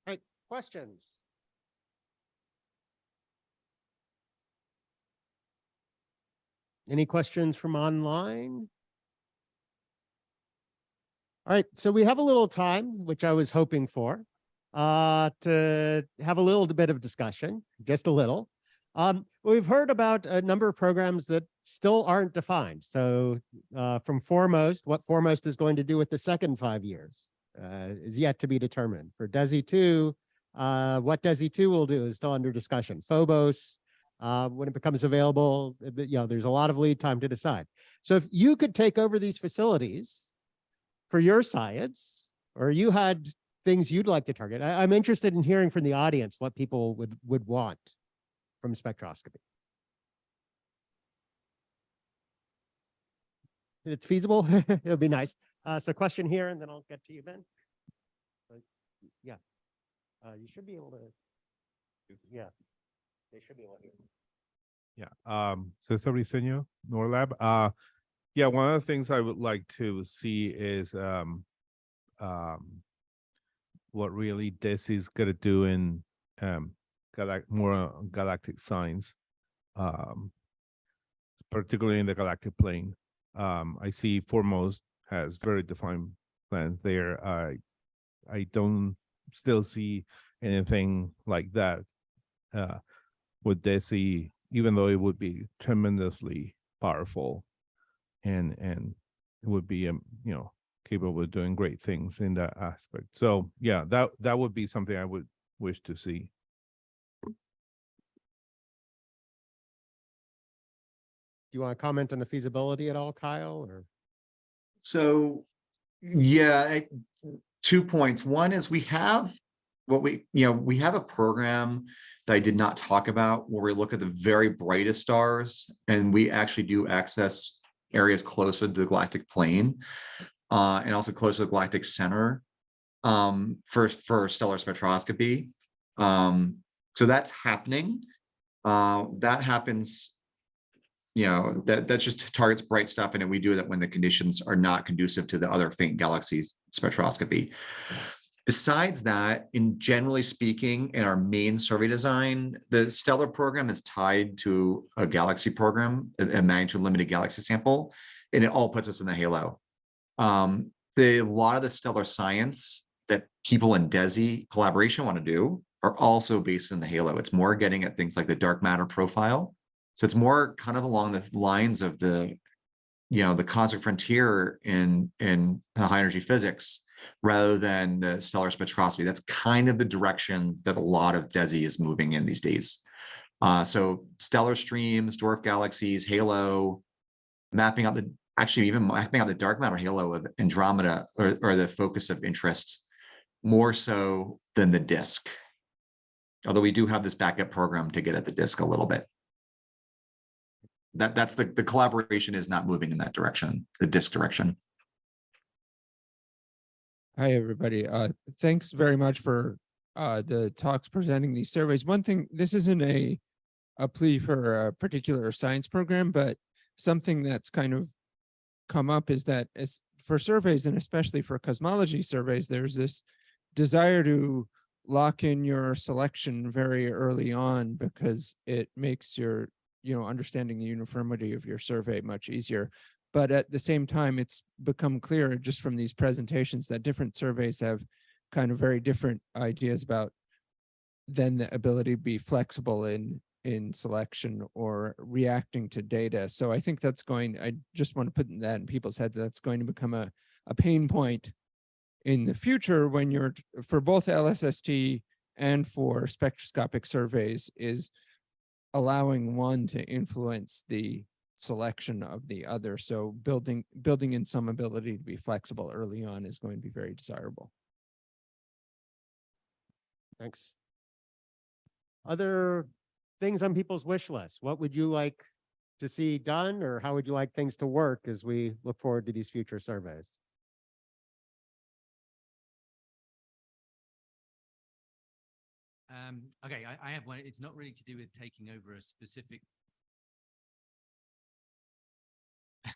right, questions? Any questions from online? All right, so we have a little time, which I was hoping for, to have a little bit of discussion, just a little. We've heard about a number of programs that still aren't defined. So from Foremost, what Foremost is going to do with the second 5 years is yet to be determined. For Desi II, what Desi II will do is still under discussion. Phobos, when it becomes available, there's a lot of lead time to decide. So if you could take over these facilities for your science, or you had things you'd like to target, I'm interested in hearing from the audience what people would want from spectroscopy. It's feasible. It would be nice. So question here, and then I'll get to you, Ben. Yeah, you should be able to. Yeah, they should be able to. Yeah. So Briceño, NORLab. Yeah, one of the things I would like to see is what really Desi is gonna do in more galactic science, particularly in the galactic plane. I see Foremost has very defined plans there. I don't still see anything like that with Desi, even though it would be tremendously powerful, and it would be capable of doing great things in that aspect. So yeah, that would be something I would wish to see. Do you want to comment on the feasibility at all, Kyle? Or So yeah, 2 points. One is we have we have a program that I did not talk about where we look at the very brightest stars, and we actually do access areas closer to the galactic plane, and also closer to the galactic center for stellar spectroscopy. So that's happening. That happens, that just targets bright stuff, and we do that when the conditions are not conducive to the other faint galaxies spectroscopy. Besides that, generally speaking, in our main survey design, the stellar program is tied to a galaxy program, a magnitude limited galaxy sample, and it all puts us in the halo. A lot of the stellar science that people in Desi collaboration want to do are also based in the halo. It's more getting at things like the dark matter profile. So it's more kind of along the lines of the cosmic frontier in high energy physics, rather than the stellar spectroscopy. That's kind of the direction that a lot of Desi is moving in these days. So stellar streams, dwarf galaxies, halo, mapping out even mapping out the dark matter halo of Andromeda or the focus of interest, more so than the disk. Although we do have this backup program to get at the disk a little bit. That's the collaboration is not moving in that direction, the disk direction. Hi, everybody. Thanks very much for the talks presenting these surveys. One thing, this isn't a plea for a particular science program, but something that's kind of come up is that as for surveys, and especially for cosmology surveys, there's this desire to lock in your selection very early on because it makes your, understanding the uniformity of your survey much easier. But at the same time, it's become clear just from these presentations that different surveys have kind of very different ideas about then the ability to be flexible in in selection or reacting to data. So I think I just want to put that in people's heads. That's going to become a pain point in the future when you're, for both LSST and for spectroscopic surveys, is allowing one to influence the selection of the other. So building in some ability to be flexible early on is going to be very desirable. Thanks. Other things on people's wish list? What would you like to see done, or how would you like things to work as we look forward to these future surveys? Okay, I have one. It's not really to do with taking over a specific.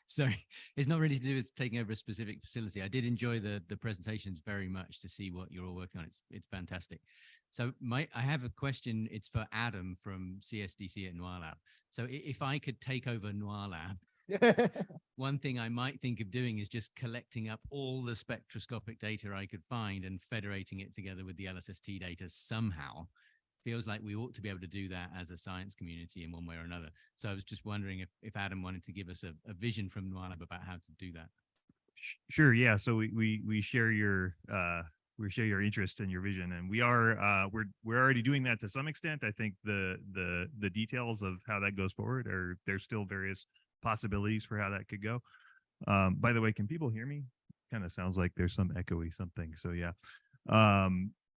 Sorry, it's not really to do with taking over a specific facility. I did enjoy the presentations very much to see what you're all working on. It's fantastic. So I have a question. It's for Adam from CSDC at Noir Lab. So if I could take over Noir Lab, one thing I might think of doing is just collecting up all the spectroscopic data I could find and federating it together with the LSST data somehow. Feels like we ought to be able to do that as a science community in one way or another. So I was just wondering if Adam wanted to give us a vision from Noir Lab about how to do that. Sure. Yeah. So we share your interest and your vision, and we're already doing that to some extent. I think the details of how that goes forward there's still various possibilities for how that could go. By the way, can people hear me? Kind of sounds like there's some echoey something. So yeah.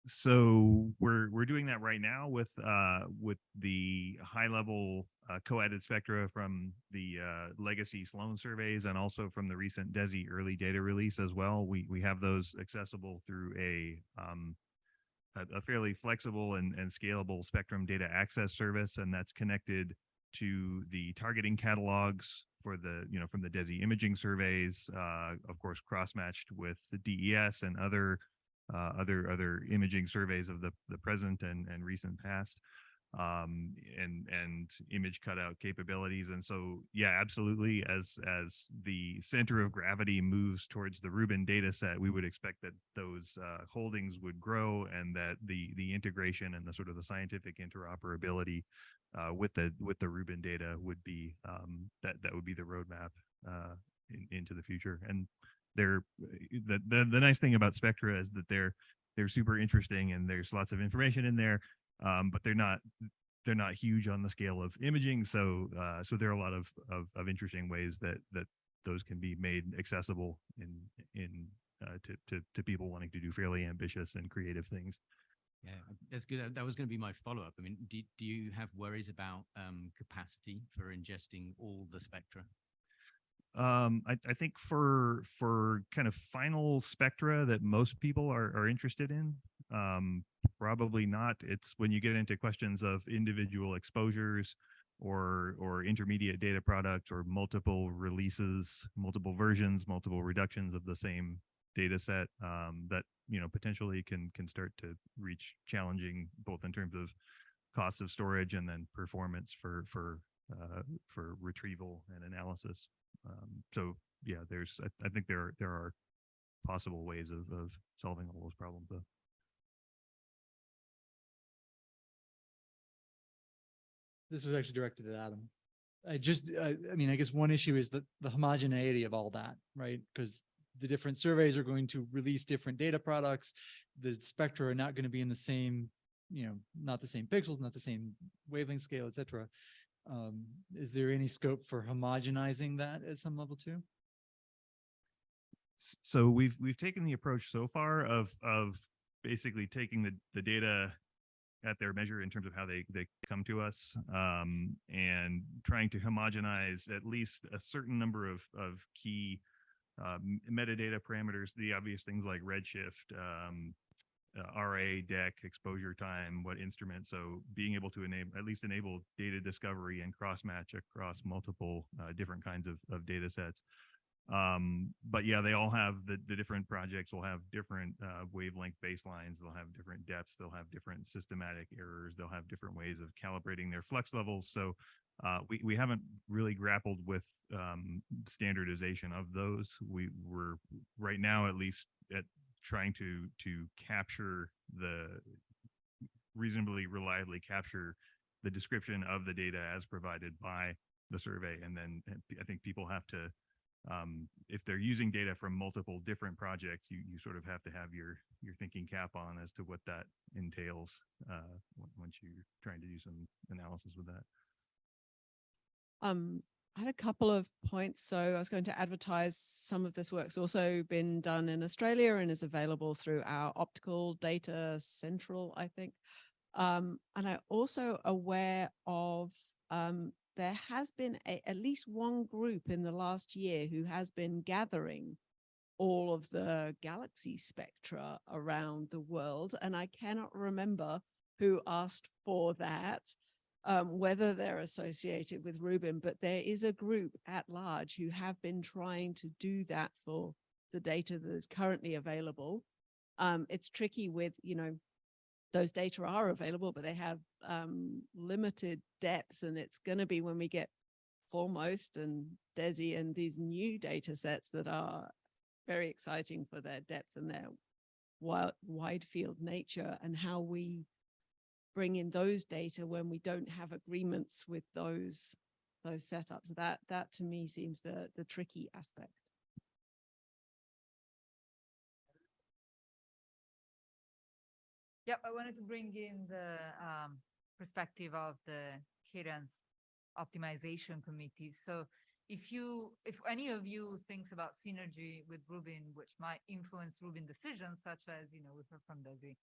So we're doing that right now with the high level co-added spectra from the legacy Sloan surveys, and also from the recent Desi early data release as well. We have those accessible through a fairly flexible and scalable spectrum data access service, and that's connected to the targeting catalogs for the from the Desi imaging surveys, of course cross-matched with the DES and other imaging surveys of the present and recent past, and image cutout capabilities. And so yeah, absolutely, as the center of gravity moves towards the Rubin data set, we would expect that those holdings would grow, and that the integration and the sort of the scientific interoperability with the Rubin data would be that would be the roadmap into the future. And the nice thing about Spectra is that they're super interesting, and there's lots of information in there, but they're not huge on the scale of imaging. So there are a lot of interesting ways that those can be made accessible to people wanting to do fairly ambitious and creative things. Yeah, that's good. That was going to be my follow-up. I mean, do you have worries about capacity for ingesting all the spectra? I think for kind of final spectra that most people are interested in, probably not. It's when you get into questions of individual exposures or intermediate data products, or multiple releases, multiple versions, multiple reductions of the same data set, that potentially can start to reach challenging, both in terms of cost of storage and then performance for retrieval and analysis. So yeah, I think there are possible ways of solving all those problems though. This was actually directed at Adam. I mean, I guess one issue is the homogeneity of all that, right? Because the different surveys are going to release different data products. The spectra are not going to be in the same, not the same pixels, not the same wavelength scale, et cetera. Is there any scope for homogenizing that at some level too? So we've taken the approach so far of basically taking the data at their measure in terms of how they come to us, and trying to homogenize at least a certain number of key metadata parameters, the obvious things like redshift, RA, deck, exposure time, what instrument. So being able to enable data discovery and cross-match across multiple different kinds of data sets. But yeah, they all have the different projects will have different wavelength baselines. They'll have different depths. They'll have different systematic errors. They'll have different ways of calibrating their flux levels. So we haven't really grappled with standardization of those. We're right now, at least, at trying to capture reasonably reliably capture the description of the data as provided by the survey. And then I think people have to, if they're using data from multiple different projects, you sort of have to have your thinking cap on as to what that entails once you're trying to do some analysis with that. I had a couple of points. So I was going to advertise some of this work's also been done in Australia and is available through our Optical Data Central, I think. And I'm also aware of there has been at least one group in the last year who has been gathering all of the galaxy spectra around the world. And I cannot remember who asked for that. Whether they're associated with Rubin, but there is a group at large who have been trying to do that for the data that is currently available. It's tricky with, those data are available, but they have limited depths, and it's going to be when we get Foremost and Desi and these new data sets that are very exciting for their depth and their wide field nature, and how we bring in those data when we don't have agreements with those setups. That to me seems the tricky aspect. Yep, I wanted to bring in the perspective of the cadence optimization committee. So if any of you thinks about synergy with Rubin, which might influence Rubin decisions, such as, we heard from Desi,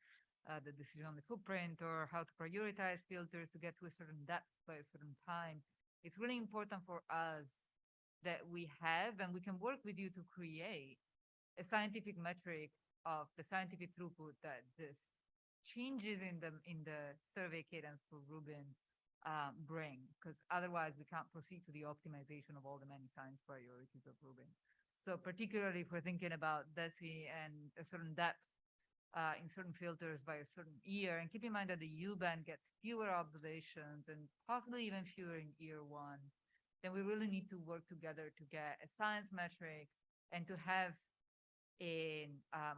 the decision on the footprint or how to prioritize filters to get to a certain depth by a certain time. It's really important for us that we have, and we can work with you to create a scientific metric of the scientific throughput that this changes in the survey cadence for Rubin bring, because otherwise we can't proceed to the optimization of all the many science priorities of Rubin. So particularly if we're thinking about Desi and a certain depth in certain filters by a certain year, and keep in mind that the U-band gets fewer observations and possibly even fewer in year one, then we really need to work together to get a science metric and to have a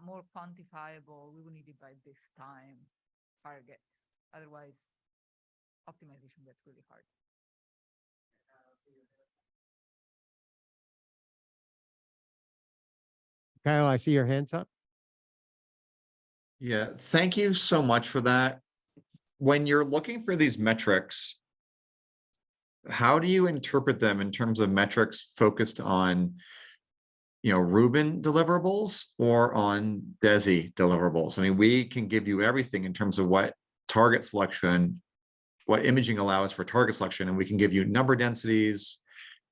more quantifiable, we will need it by this time target. Otherwise, optimization gets really hard. Kyle, I see your hands up. Yeah, thank you so much for that. When you're looking for these metrics, how do you interpret them in terms of metrics focused on, Rubin deliverables or on Desi deliverables? I mean, we can give you everything in terms of what target selection, what imaging allows for target selection, and we can give you number densities,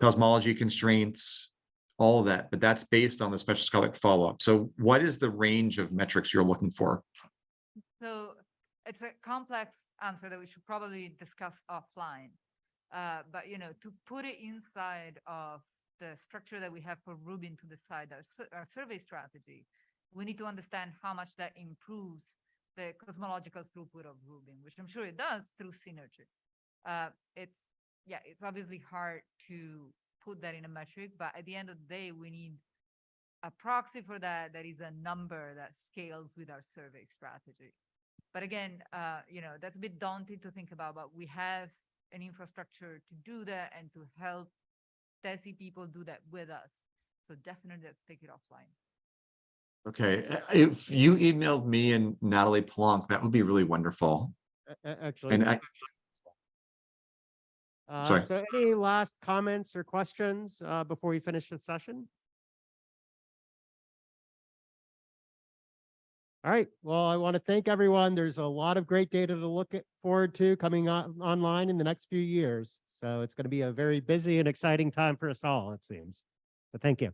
cosmology constraints, all of that, but that's based on the spectroscopic follow-up. So what is the range of metrics you're looking for? So it's a complex answer that we should probably discuss offline. But, to put it inside of the structure that we have for Rubin to decide our survey strategy, we need to understand how much that improves the cosmological throughput of Rubin, which I'm sure it does through synergy. It's obviously hard to put that in a metric, but at the end of the day, we need a proxy for that is a number that scales with our survey strategy. But again, that's a bit daunting to think about, but we have an infrastructure to do that and to help Desi people do that with us. So definitely let's take it offline. Okay, if you emailed me and Natalie Plonk, that would be really wonderful. Actually, And sorry. So any last comments or questions before we finish the session? All right. Well, I want to thank everyone. There's a lot of great data to look forward to coming online in the next few years. So it's going to be a very busy and exciting time for us all, it seems. So thank you.